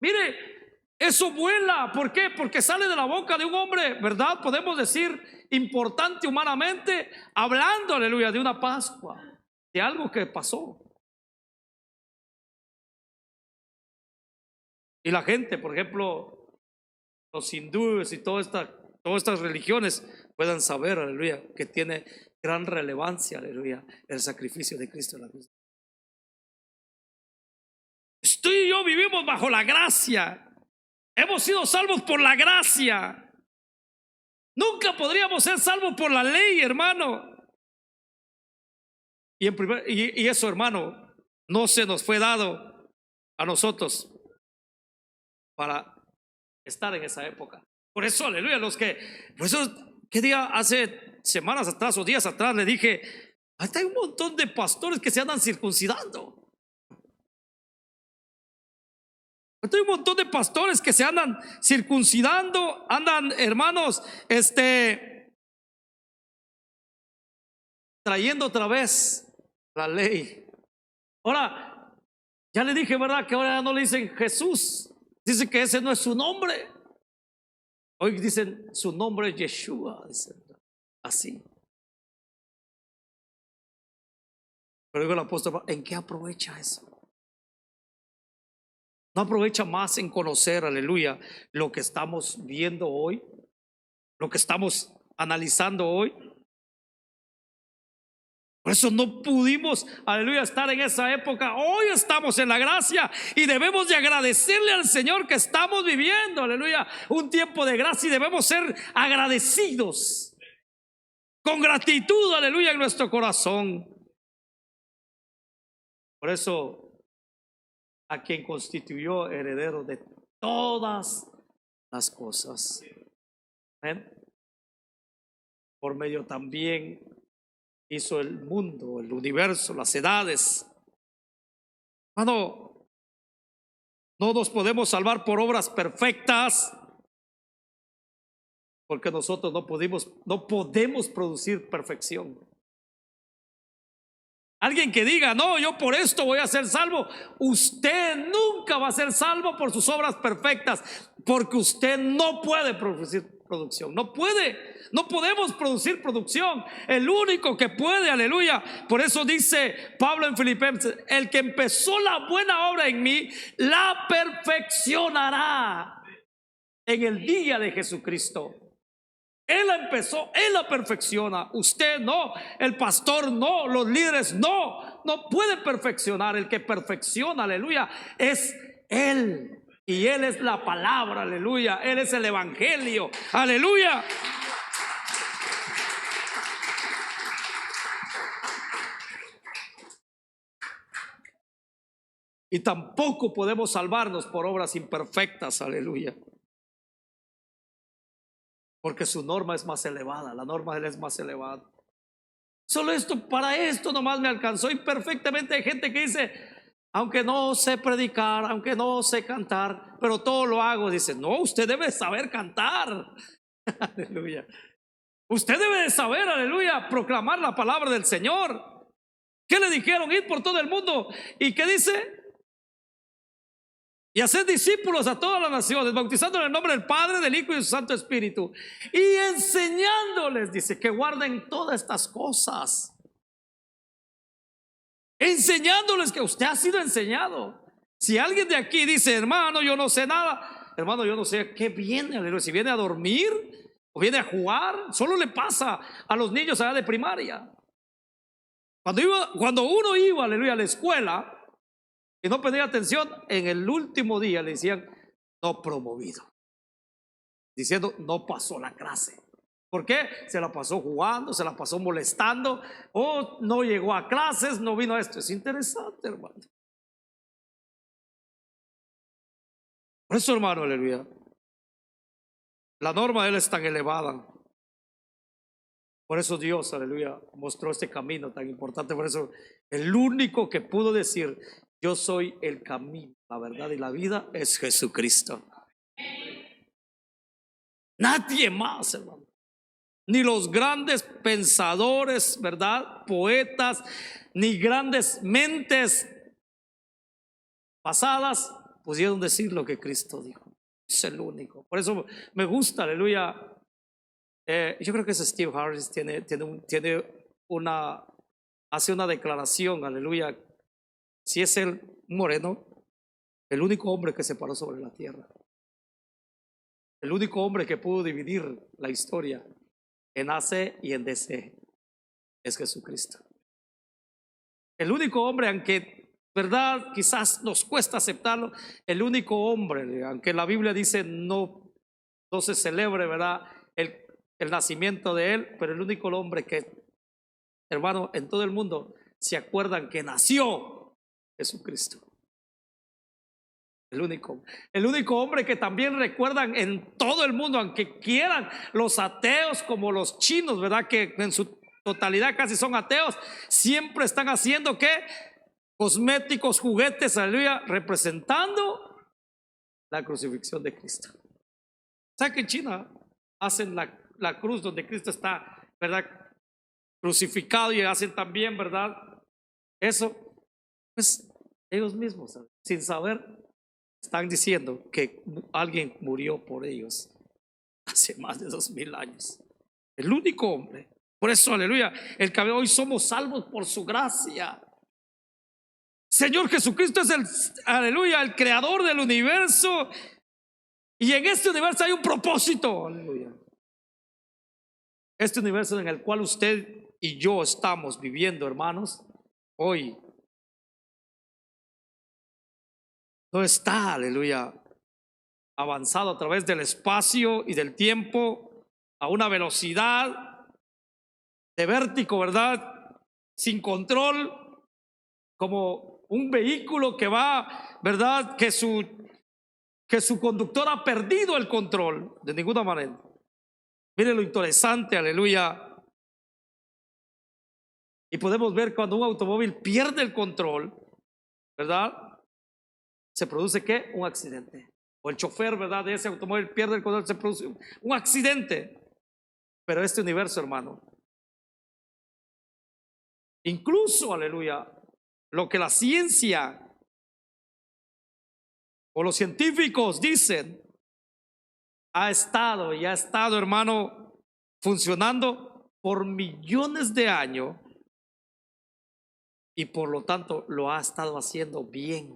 Mire, eso vuela. ¿Por qué? Porque sale de la boca de un hombre, ¿verdad? Podemos decir importante humanamente, hablando, aleluya, de una Pascua, de algo que pasó. Y la gente, por ejemplo, los hindúes y todas estas religiones puedan saber, aleluya, que tiene gran relevancia, aleluya, el sacrificio de Cristo en la cruz. Tú y yo vivimos bajo la gracia. Hemos sido salvos por la gracia. Nunca podríamos ser salvos por la ley, hermano. Y eso, hermano, no se nos fue dado a nosotros para estar en esa época. Por eso, aleluya, por eso, ¿qué día? Hace semanas atrás o días atrás le dije, hasta hay un montón de pastores que se andan circuncidando. Hay un montón de pastores que se andan circuncidando, andan, hermanos, trayendo otra vez la ley. Ahora, ya le dije, ¿verdad? Que ahora ya no le dicen Jesús, dicen que ese no es su nombre. Hoy dicen su nombre es Yeshua, dicen, así. Pero digo el apóstol, ¿en qué aprovecha eso? No aprovecha más en conocer, aleluya, lo que estamos viendo hoy, lo que estamos analizando hoy. Por eso no pudimos, aleluya, estar en esa época. Hoy estamos en la gracia y debemos de agradecerle al Señor que estamos viviendo, aleluya, un tiempo de gracia, y debemos ser agradecidos con gratitud, aleluya, en nuestro corazón. Por eso, a quien constituyó heredero de todas las cosas, ¿ven? Por medio también hizo el mundo, el universo, las edades. Hermano, no nos podemos salvar por obras perfectas, porque nosotros no podemos producir perfección. Alguien que diga, no, yo por esto voy a ser salvo. Usted nunca va a ser salvo por sus obras perfectas, porque usted no puede producir producción. No puede, no podemos producir producción. El único que puede, aleluya. Por eso dice Pablo en Filipenses, el que empezó la buena obra en mí, la perfeccionará en el día de Jesucristo. Él la empezó, Él la perfecciona. Usted no, el pastor no, los líderes no pueden perfeccionar. El que perfecciona, aleluya, es Él. Y Él es la palabra, aleluya. Él es el evangelio, aleluya. Y tampoco podemos salvarnos por obras imperfectas, aleluya. Porque su norma es más elevada, la norma de Él es más elevada. Solo esto, para esto nomás me alcanzó. Imperfectamente hay gente que dice, aunque no sé predicar, aunque no sé cantar, pero todo lo hago. Dice, no, usted debe saber cantar. Aleluya. Usted debe de saber, aleluya, proclamar la palabra del Señor. ¿Qué le dijeron? Ir por todo el mundo. ¿Y qué dice? Y hacer discípulos a todas las naciones, bautizando en el nombre del Padre, del Hijo y del Santo Espíritu, y enseñándoles, dice, que guarden todas estas cosas. Enseñándoles que usted ha sido enseñado. Si alguien de aquí dice, hermano, yo no sé nada, hermano, yo no sé a qué viene, aleluya. Si viene a dormir o viene a jugar, solo le pasa a los niños allá de primaria. Cuando uno iba, aleluya, a la escuela y no ponía atención, en el último día le decían no promovido, diciendo no pasó la clase. ¿Por qué? Se la pasó jugando, se la pasó molestando, o no llegó a clases, no vino a esto. Es interesante, hermano. Por eso, hermano, aleluya, la norma de Él es tan elevada. Por eso Dios, aleluya, mostró este camino tan importante. Por eso el único que pudo decir, yo soy el camino, la verdad y la vida, es Jesucristo. Nadie más, hermano. Ni los grandes pensadores, ¿verdad? Poetas, ni grandes mentes pasadas pudieron decir lo que Cristo dijo. Es el único. Por eso me gusta, aleluya. Yo creo que ese Steve Harris hace una declaración, aleluya. Si es el moreno, el único hombre que se paró sobre la tierra, el único hombre que pudo dividir la historia en AC y en DC, es Jesucristo. El único hombre, aunque, verdad, quizás nos cuesta aceptarlo, el único hombre, aunque la Biblia dice no se celebre, verdad, el nacimiento de él, pero el único hombre que, hermano, en todo el mundo se acuerdan que nació Jesucristo. El único hombre que también recuerdan en todo el mundo, aunque quieran los ateos como los chinos, ¿verdad? Que en su totalidad casi son ateos, siempre están haciendo ¿qué? Cosméticos, juguetes, aleluya, representando la crucifixión de Cristo. ¿Saben que en China hacen la cruz donde Cristo está, ¿verdad? Crucificado, y hacen también, ¿verdad? Eso, pues ellos mismos, sin saber, están diciendo que alguien murió por ellos hace más de 2000 años. El único hombre. Por eso, aleluya, el que hoy somos salvos por su gracia. Señor Jesucristo es aleluya, el creador del universo. Y en este universo hay un propósito, aleluya. Este universo en el cual usted y yo estamos viviendo, hermanos, hoy no está, aleluya, avanzado a través del espacio y del tiempo a una velocidad de vértigo, ¿verdad? Sin control, como un vehículo que va, ¿verdad? Que su conductor ha perdido el control. De ninguna manera. Mire lo interesante, aleluya. Y podemos ver cuando un automóvil pierde el control, ¿verdad? Se produce ¿qué? Un accidente. O el chofer, ¿verdad? De ese automóvil pierde el control, se produce un accidente. Pero este universo, hermano, Incluso, aleluya, lo que la ciencia o los científicos dicen ha estado y ha estado, hermano, funcionando por millones de años y por lo tanto lo ha estado haciendo bien.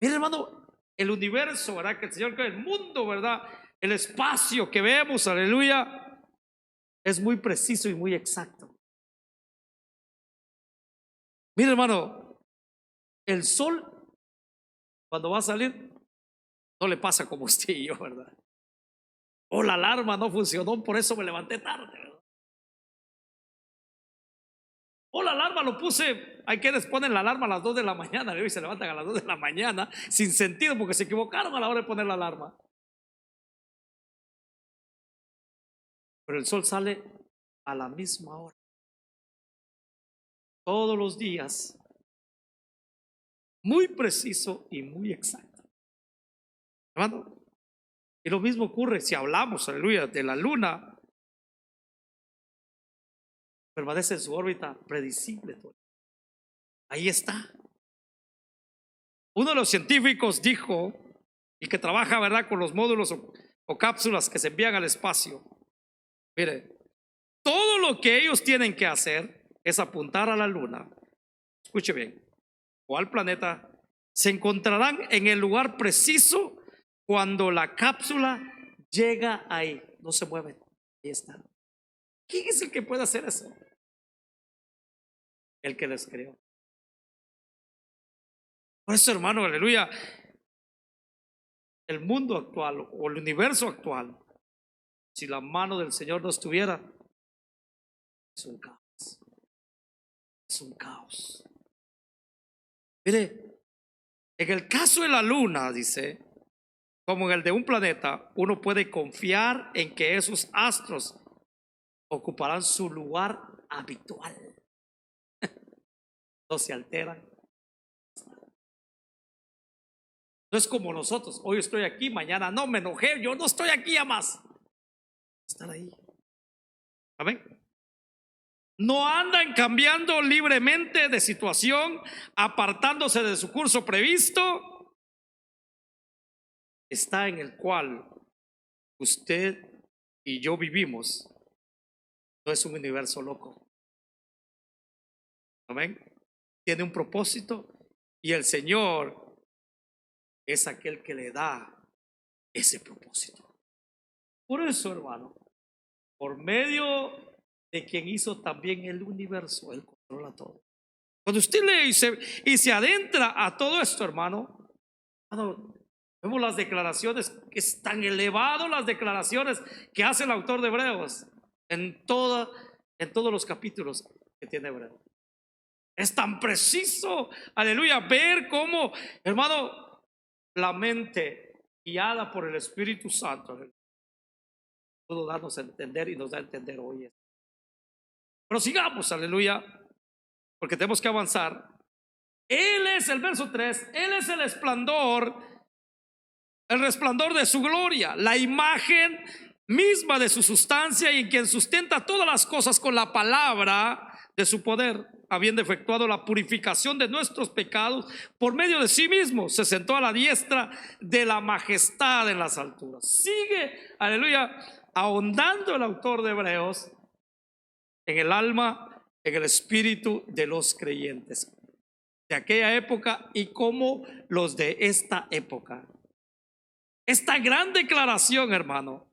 Mira, hermano, el universo, ¿verdad? Que el Señor creó, el mundo, ¿verdad? El espacio que vemos, aleluya, es muy preciso y muy exacto. Mira, hermano, el sol cuando va a salir no le pasa como usted y yo, ¿verdad? O la alarma no funcionó, por eso me levanté tarde, ¿verdad? O la alarma lo puse, hay quienes ponen la alarma a las 2 de la mañana y se levantan a las 2 de la mañana sin sentido porque se equivocaron a la hora de poner la alarma. Pero el sol sale a la misma hora, todos los días, muy preciso y muy exacto. Hermano, y lo mismo ocurre si hablamos, aleluya, de la luna. Permanece en su órbita predecible. Ahí está. Uno de los científicos dijo, y que trabaja, ¿verdad?, con los módulos o cápsulas que se envían al espacio. Mire, todo lo que ellos tienen que hacer es apuntar a la luna, escuche bien, o al planeta. Se encontrarán en el lugar preciso cuando la cápsula llega ahí. No se mueven, ahí está. ¿Quién es el que puede hacer eso? El que les creó. Por eso, hermano, aleluya, el mundo actual o el universo actual, si la mano del Señor no estuviera, es un caos. Es un caos. Mire, en el caso de la luna, dice, como en el de un planeta, uno puede confiar en que esos astros ocuparán su lugar habitual. No se alteran. No es como nosotros, hoy estoy aquí, mañana no, me enojé, yo no estoy aquí ya más. Están ahí. Amén. No andan cambiando libremente de situación, apartándose de su curso previsto. Está en el cual usted y yo vivimos. No es un universo loco. Amén. Tiene un propósito y el Señor es aquel que le da ese propósito. Por eso, hermano, por medio de quien hizo también el universo, Él controla todo. Cuando usted lee y se adentra a todo esto, hermano, vemos las declaraciones, que es tan elevado las declaraciones que hace el autor de Hebreos en todos los capítulos que tiene Hebreos. Es tan preciso, aleluya, ver cómo, hermano, la mente guiada por el Espíritu Santo pudo darnos a entender y nos da a entender hoy. Pero sigamos, aleluya, porque tenemos que avanzar. Él es el verso 3, Él es el resplandor de su gloria, la imagen misma de su sustancia, y en quien sustenta todas las cosas con la palabra de su poder, habiendo efectuado la purificación de nuestros pecados por medio de sí mismo, se sentó a la diestra de la majestad en las alturas. Sigue, aleluya, ahondando el autor de Hebreos en el alma, en el espíritu de los creyentes de aquella época y como los de esta época. Esta gran declaración, hermano,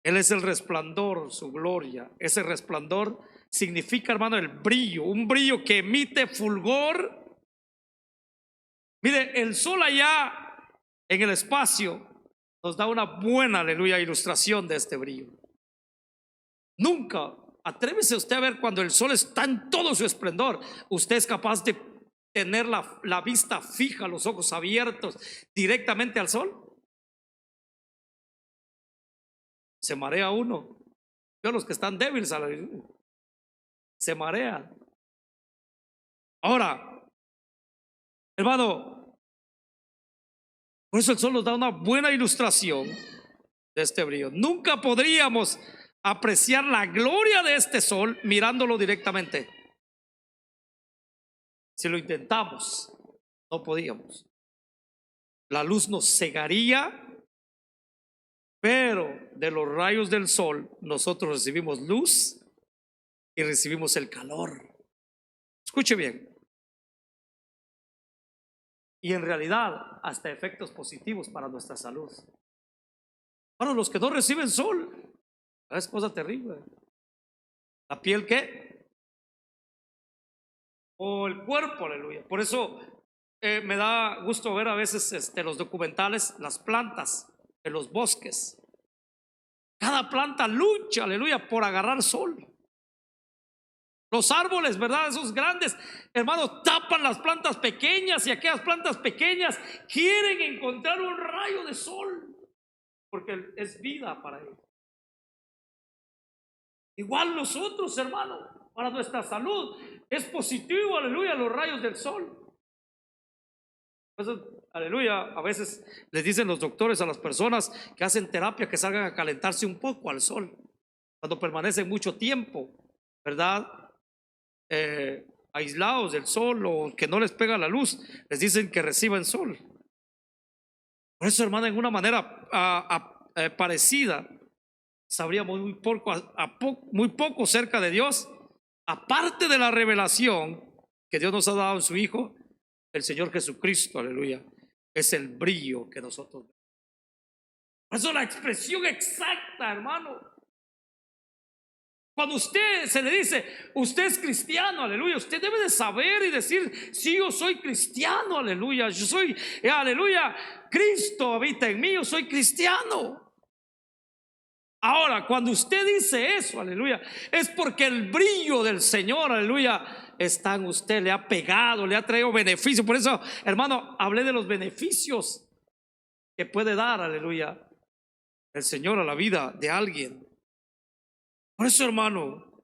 Él es el resplandor, su gloria. Ese resplandor significa, hermano, el brillo, un brillo que emite fulgor. Mire, el sol allá en el espacio nos da una buena, aleluya, ilustración de este brillo. Nunca, atrévese usted a ver cuando el sol está en todo su esplendor, usted es capaz de tener la vista fija, los ojos abiertos directamente al sol. Se marea uno. Yo, los que están débiles se marean. Ahora, hermano, por eso el sol nos da una buena ilustración de este brillo. Nunca podríamos apreciar la gloria de este sol mirándolo directamente. Si lo intentamos, no podíamos. La luz nos cegaría, pero de los rayos del sol nosotros recibimos luz y recibimos el calor. Escuche bien. Y en realidad hasta efectos positivos para nuestra salud. Para los que no reciben sol, es cosa terrible. ¿La piel qué? O el cuerpo, aleluya. Por eso me da gusto ver a veces los documentales, las plantas en los bosques. Cada planta lucha, aleluya, por agarrar sol. Los árboles, ¿verdad? Esos grandes, hermanos, tapan las plantas pequeñas, y aquellas plantas pequeñas quieren encontrar un rayo de sol, porque es vida para ellos. Igual nosotros, hermanos, para nuestra salud es positivo, aleluya, los rayos del sol. Entonces, aleluya, a veces les dicen los doctores a las personas que hacen terapia que salgan a calentarse un poco al sol cuando permanecen mucho tiempo, ¿verdad? Aislados del sol o que no les pega la luz, les dicen que reciban sol. Por eso, hermano, en una manera parecida, sabríamos muy poco cerca de Dios, aparte de la revelación que Dios nos ha dado en su Hijo, el Señor Jesucristo, aleluya, es el brillo que nosotros vemos. Por eso la expresión exacta, hermano, cuando usted se le dice, usted es cristiano, aleluya, usted debe de saber y decir, sí, yo soy cristiano, aleluya, yo soy, aleluya, Cristo habita en mí, yo soy cristiano. Ahora, cuando usted dice eso, aleluya, es porque el brillo del Señor, aleluya, está en usted, le ha pegado, le ha traído beneficio. Por eso, hermano, hablé de los beneficios que puede dar, aleluya, el Señor a la vida de alguien. Por eso, hermano,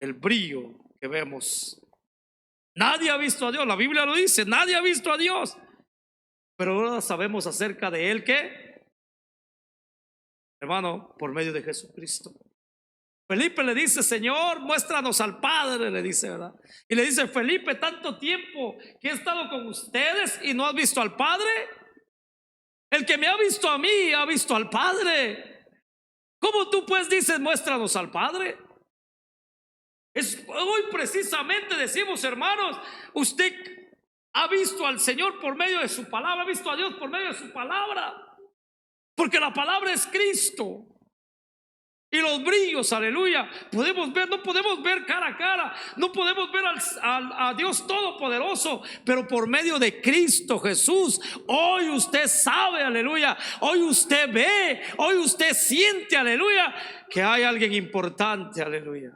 el brillo que vemos, nadie ha visto a Dios, la Biblia lo dice, nadie ha visto a Dios, pero ahora sabemos acerca de Él que, hermano, por medio de Jesucristo. Felipe le dice, Señor, muéstranos al Padre, le dice, ¿verdad? Y le dice, Felipe, tanto tiempo que he estado con ustedes y no has visto al Padre. El que me ha visto a mí ha visto al Padre. ¿Cómo tú pues dices, muéstranos al Padre? Hoy precisamente decimos, hermanos, usted ha visto al Señor por medio de su palabra, ha visto a Dios por medio de su palabra, porque la palabra es Cristo. Y los brillos, aleluya, podemos ver, no podemos ver cara a cara, no podemos ver a Dios Todopoderoso, pero por medio de Cristo Jesús, hoy usted sabe, aleluya, hoy usted ve, hoy usted siente, aleluya, que hay alguien importante, aleluya,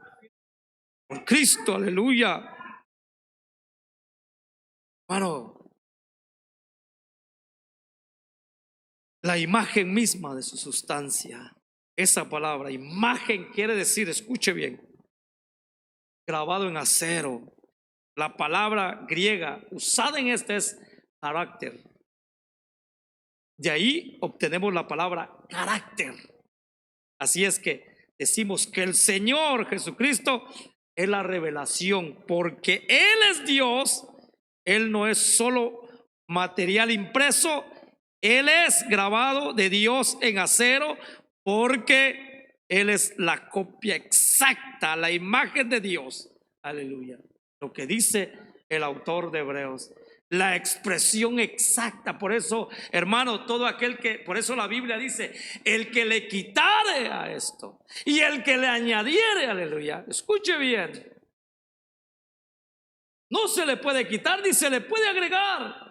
por Cristo, aleluya. Hermano, la imagen misma de su sustancia. Esa palabra, imagen, quiere decir, escuche bien, grabado en acero. La palabra griega usada en este es carácter. De ahí obtenemos la palabra carácter. Así es que decimos que el Señor Jesucristo es la revelación, porque Él es Dios. Él no es solo material impreso, Él es grabado de Dios en acero, porque Él es la copia exacta, la imagen de Dios. Aleluya. Lo que dice el autor de Hebreos, la expresión exacta. Por eso, hermano, todo aquel que, por eso la Biblia dice, el que le quitare a esto y el que le añadiere, aleluya, escuche bien, no se le puede quitar ni se le puede agregar.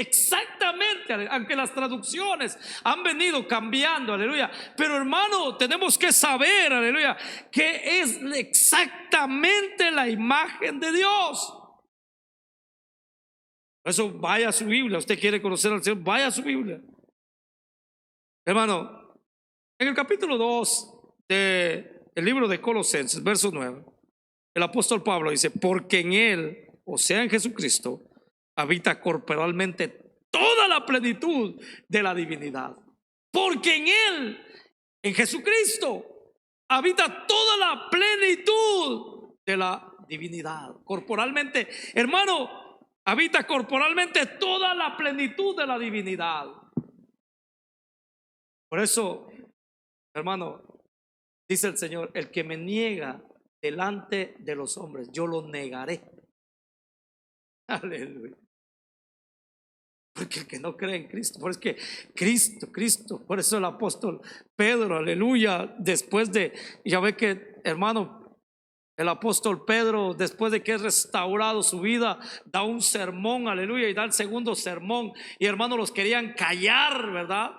Exactamente, aunque las traducciones han venido cambiando, aleluya, pero hermano, tenemos que saber, aleluya, que es exactamente la imagen de Dios. Por eso vaya a su Biblia. Usted quiere conocer al Señor, vaya a su Biblia, hermano. En el capítulo 2 del libro de Colosenses, verso 9, el apóstol Pablo dice, porque en Él, o sea en Jesucristo, habita corporalmente toda la plenitud de la divinidad. Porque en Él En Jesucristo habita toda la plenitud de la divinidad. Corporalmente, hermano, habita corporalmente toda la plenitud de la divinidad. Por eso, hermano, dice el Señor: el que me niega delante de los hombres, yo lo negaré. Aleluya. Porque el que no cree en Cristo, por eso es que Cristo, por eso el apóstol Pedro, aleluya, después de, ya ve que, hermano, el apóstol Pedro, después de que es restaurado su vida, da un sermón, aleluya, y da el segundo sermón, y hermano, los querían callar, ¿verdad?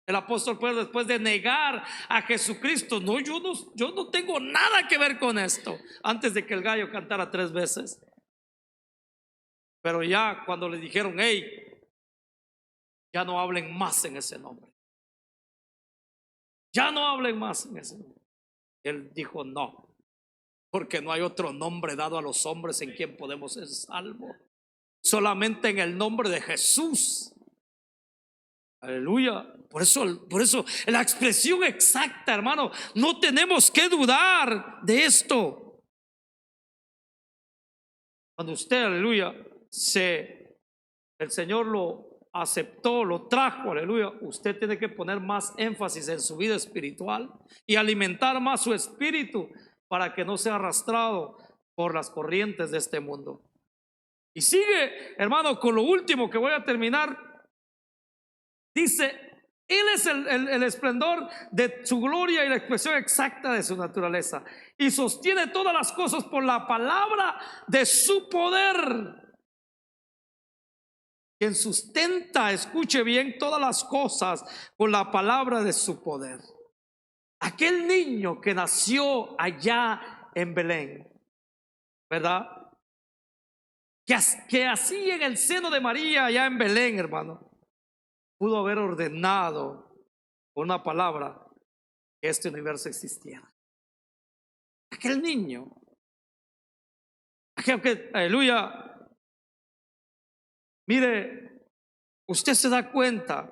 El apóstol Pedro, después de negar a Jesucristo: no, yo no tengo nada que ver con esto, antes de que el gallo cantara 3 veces. Pero ya cuando le dijeron: hey, ya no hablen más en ese nombre, ya no hablen más en ese nombre, él dijo: no, porque no hay otro nombre dado a los hombres en quien podemos ser salvos, solamente en el nombre de Jesús. Aleluya. Por eso la expresión exacta, hermano, no tenemos que dudar de esto. Cuando usted, aleluya, el Señor lo aceptó, lo trajo, aleluya, usted tiene que poner más énfasis en su vida espiritual y alimentar más su espíritu para que no sea arrastrado por las corrientes de este mundo. Y sigue, hermano, con lo último que voy a terminar. Dice: Él es el esplendor de su gloria y la expresión exacta de su naturaleza, y sostiene todas las cosas por la palabra de su poder. Quien sustenta, escuche bien, todas las cosas con la palabra de su poder. Aquel niño que nació allá en Belén, ¿verdad? Que así en el seno de María, allá en Belén, hermano, pudo haber ordenado con una palabra que este universo existiera. Aquel niño, aquel que, aleluya, mire, usted se da cuenta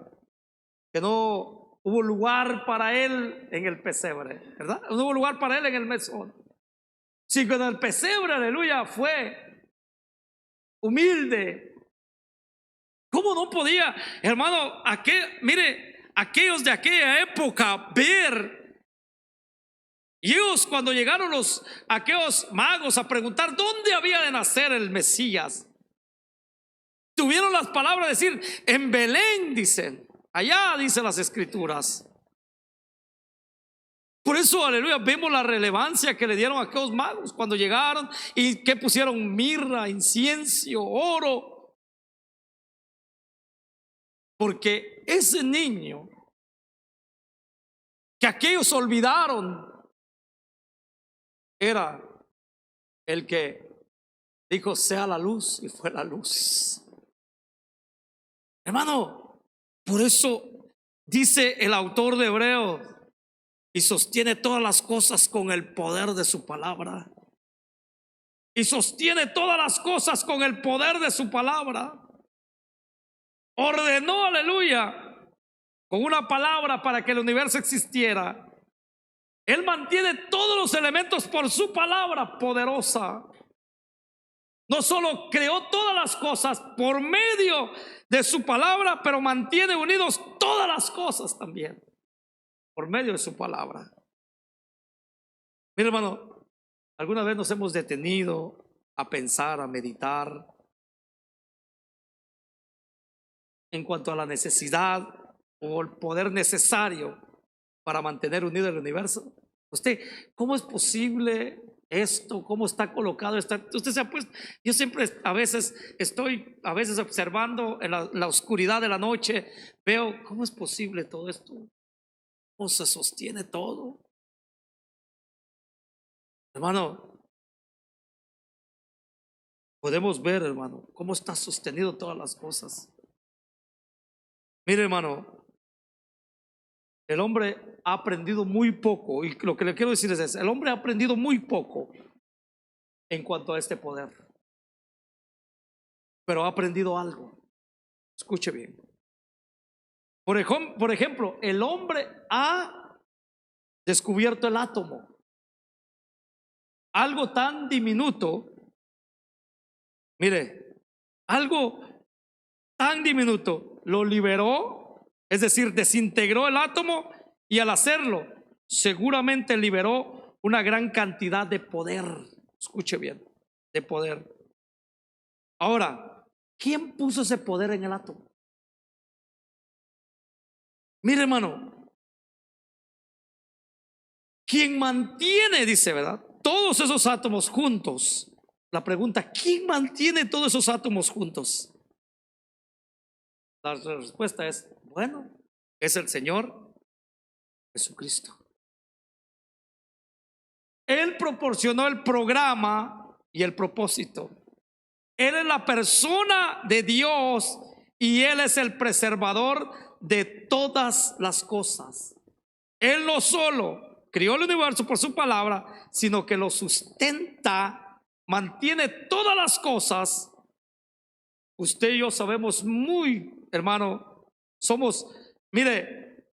que no hubo lugar para él en el pesebre, ¿verdad? No hubo lugar para él en el mesón. Si con el pesebre, aleluya, fue humilde, ¿cómo no podía, hermano, mire, aquellos de aquella época ver? Y ellos, cuando llegaron aquellos magos a preguntar dónde había de nacer el Mesías, tuvieron las palabras de decir: en Belén, dicen, allá dicen las escrituras. Por eso, aleluya, vemos la relevancia que le dieron a aquellos magos cuando llegaron y que pusieron mirra, incienso, oro. Porque ese niño que aquellos olvidaron era el que dijo: sea la luz, y fue la luz. Hermano, por eso dice el autor de Hebreos: y sostiene todas las cosas con el poder de su palabra. Y sostiene todas las cosas con el poder de su palabra. Ordenó, aleluya, con una palabra para que el universo existiera. Él mantiene todos los elementos por su palabra poderosa. No solo creó todas las cosas por medio de su palabra, pero mantiene unidos todas las cosas también por medio de su palabra. Mira, hermano, alguna vez nos hemos detenido a pensar, a meditar en cuanto a la necesidad o el poder necesario para mantener unido el universo. Usted, ¿cómo es posible esto? ¿Cómo está colocado? Usted se ha puesto, yo siempre estoy observando en la oscuridad de la noche, veo cómo es posible todo esto, cómo se sostiene todo. Hermano, podemos ver, hermano, cómo está sostenido todas las cosas. Mire, hermano, el hombre ha aprendido muy poco, y lo que le quiero decir es eso: el hombre ha aprendido muy poco en cuanto a este poder, pero ha aprendido algo. Escuche bien. Por ejemplo, el hombre ha descubierto el átomo. Algo tan diminuto, mire, algo tan diminuto lo liberó, es decir, desintegró el átomo, y al hacerlo seguramente liberó una gran cantidad de poder. Escuche bien, de poder. Ahora, ¿quién puso ese poder en el átomo? Mire, hermano, quien mantiene, dice, ¿verdad?, todos esos átomos juntos. La pregunta, ¿quién mantiene todos esos átomos juntos? La respuesta es, bueno, es el Señor Jesucristo. Él proporcionó el programa y el propósito. Él es la persona de Dios y Él es el preservador de todas las cosas. Él no solo crió el universo por su palabra, sino que lo sustenta, mantiene todas las cosas. Usted y yo sabemos muy, hermano, mire,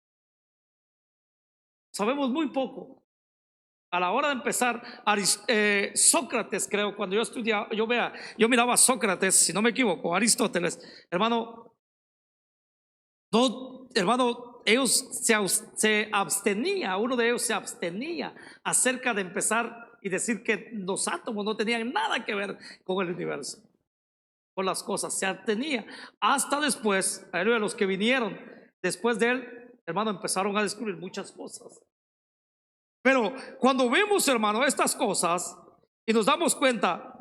sabemos muy poco. A la hora de empezar, Sócrates, creo, cuando yo estudiaba, yo miraba a Sócrates, si no me equivoco, Aristóteles, hermano, no, hermano, ellos se abstenía, uno de ellos se abstenía acerca de empezar y decir que los átomos no tenían nada que ver con el universo, con las cosas, se abstenía. Hasta después, los que vinieron después de él, hermano, empezaron a descubrir muchas cosas. Pero cuando vemos, hermano, estas cosas y nos damos cuenta,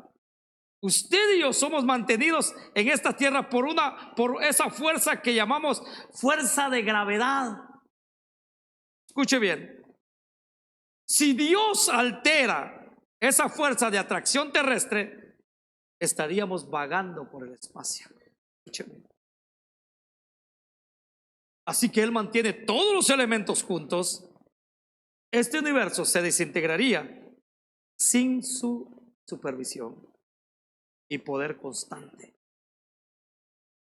usted y yo somos mantenidos en esta tierra por esa fuerza que llamamos fuerza de gravedad. Escuche bien, si Dios altera esa fuerza de atracción terrestre, estaríamos vagando por el espacio. Escuche bien. Así que Él mantiene todos los elementos juntos. Este universo se desintegraría sin su supervisión y poder constante.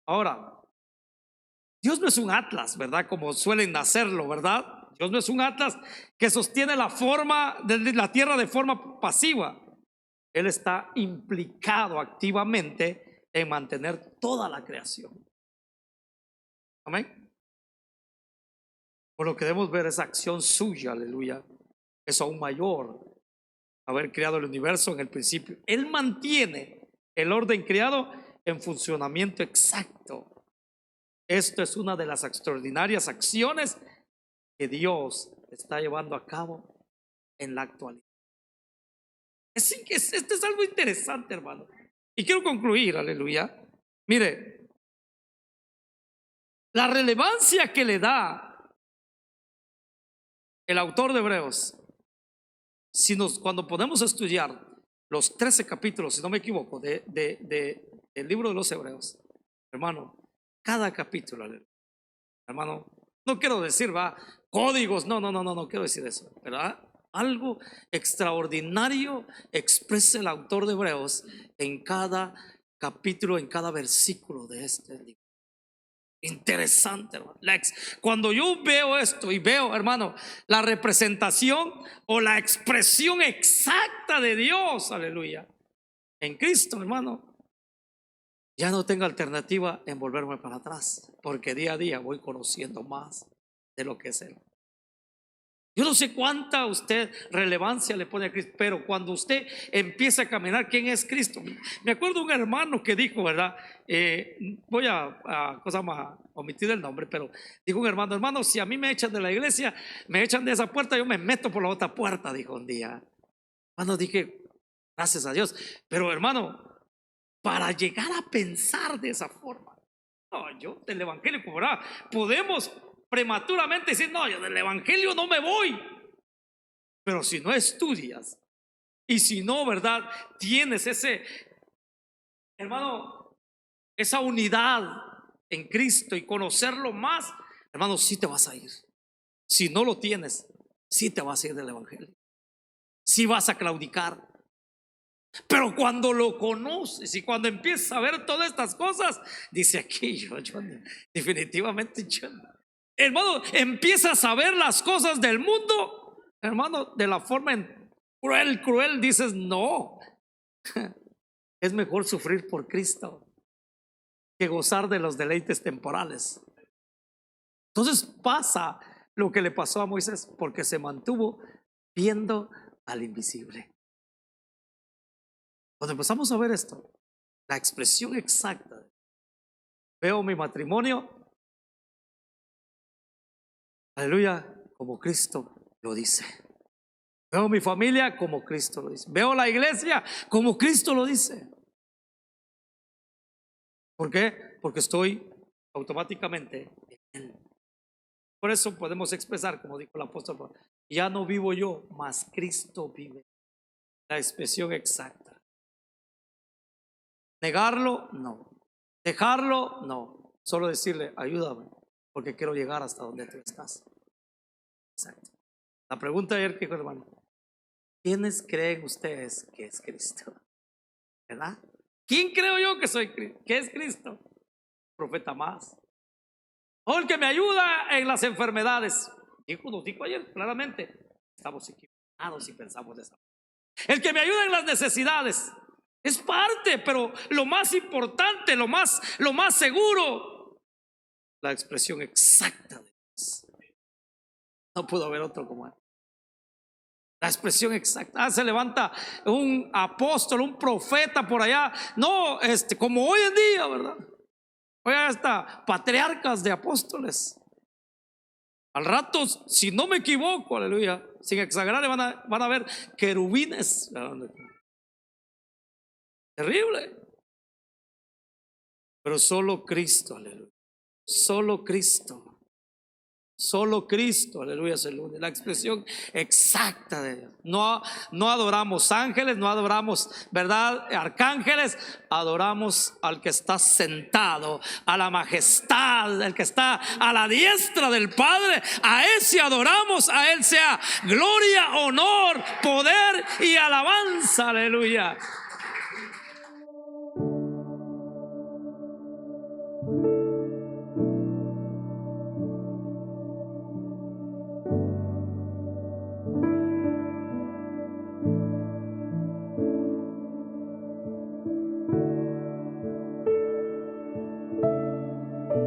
Ahora, Dios no es un atlas, ¿verdad?, como suelen hacerlo, ¿verdad? Dios no es un atlas que sostiene la forma de la tierra de forma pasiva. Él está implicado activamente en mantener toda la creación. Amén. Por lo que debemos ver esa acción suya, aleluya, es aún mayor, haber creado el universo en el principio. Él mantiene el orden creado en funcionamiento exacto. Esto es una de las extraordinarias acciones que Dios está llevando a cabo en la actualidad. Esto es algo interesante, hermano. Y quiero concluir, aleluya. Mire, la relevancia que le da el autor de Hebreos, cuando podemos estudiar los 13 capítulos, si no me equivoco, del libro de los Hebreos, hermano, cada capítulo, hermano, no quiero decir, códigos, no quiero decir eso, ¿verdad? Algo extraordinario expresa el autor de Hebreos en cada capítulo, en cada versículo de este libro. Interesante, hermano. Cuando yo veo esto y veo, hermano, la representación o la expresión exacta de Dios, aleluya, en Cristo, hermano, ya no tengo alternativa en volverme para atrás, porque día a día voy conociendo más de lo que es Él. Yo no sé cuánta usted relevancia le pone a Cristo, pero cuando usted empieza a caminar, ¿quién es Cristo? Me acuerdo de un hermano que dijo, ¿verdad? Voy a omitir el nombre, pero dijo un hermano, si a mí me echan de la iglesia, me echan de esa puerta, yo me meto por la otra puerta, dijo un día. Hermano, dije, gracias a Dios, pero hermano, para llegar a pensar de esa forma, no, yo del evangelio, ¿verdad?, podemos prematuramente decir, no, yo del evangelio no me voy. Pero si no estudias y si no, ¿verdad?, tienes hermano, esa unidad en Cristo y conocerlo más, hermano, sí te vas a ir. Si no lo tienes, sí te vas a ir del evangelio, sí vas a claudicar. Pero cuando lo conoces y cuando empiezas a ver todas estas cosas, dice aquí, yo definitivamente yo, hermano, empiezas a ver las cosas del mundo hermano, de la forma cruel, dices no. Es mejor sufrir por Cristo que gozar de los deleites temporales. Entonces pasa lo que le pasó a Moisés, porque se mantuvo viendo al invisible. Cuando empezamos a ver esto, la expresión exacta, veo mi matrimonio, aleluya, como Cristo lo dice. Veo mi familia como Cristo lo dice. Veo la iglesia como Cristo lo dice. ¿Por qué? Porque estoy automáticamente en Él. Por eso podemos expresar, como dijo el apóstol Pablo, ya no vivo yo, mas Cristo vive. La expresión exacta. Negarlo, no. Dejarlo, no. Solo decirle, ayúdame, porque quiero llegar hasta donde tú estás. Exacto. La pregunta ayer que dijo, hermano, ¿quiénes creen ustedes que es Cristo? ¿Verdad? ¿Quién creo yo que soy Cristo? ¿Qué es Cristo? Profeta más. O el que me ayuda en las enfermedades. Nos dijo ayer claramente, estamos equivocados si pensamos de esa manera. El que me ayuda en las necesidades. Es parte, pero lo más importante, lo más seguro, la expresión exacta de Dios. No pudo haber otro como él. La expresión exacta. Se levanta un apóstol, un profeta por allá. No, como hoy en día, ¿verdad? Hoy hay hasta patriarcas de apóstoles. Al rato, si no me equivoco, aleluya, sin exagerar, van a ver querubines. Terrible. Pero solo Cristo, aleluya. Solo Cristo. Solo Cristo, aleluya, es el único. La expresión exacta de Dios. No adoramos ángeles, no adoramos, ¿verdad?, arcángeles. Adoramos al que está sentado, a la majestad, el que está a la diestra del Padre. A ese adoramos, a Él sea gloria, honor, poder y alabanza, aleluya.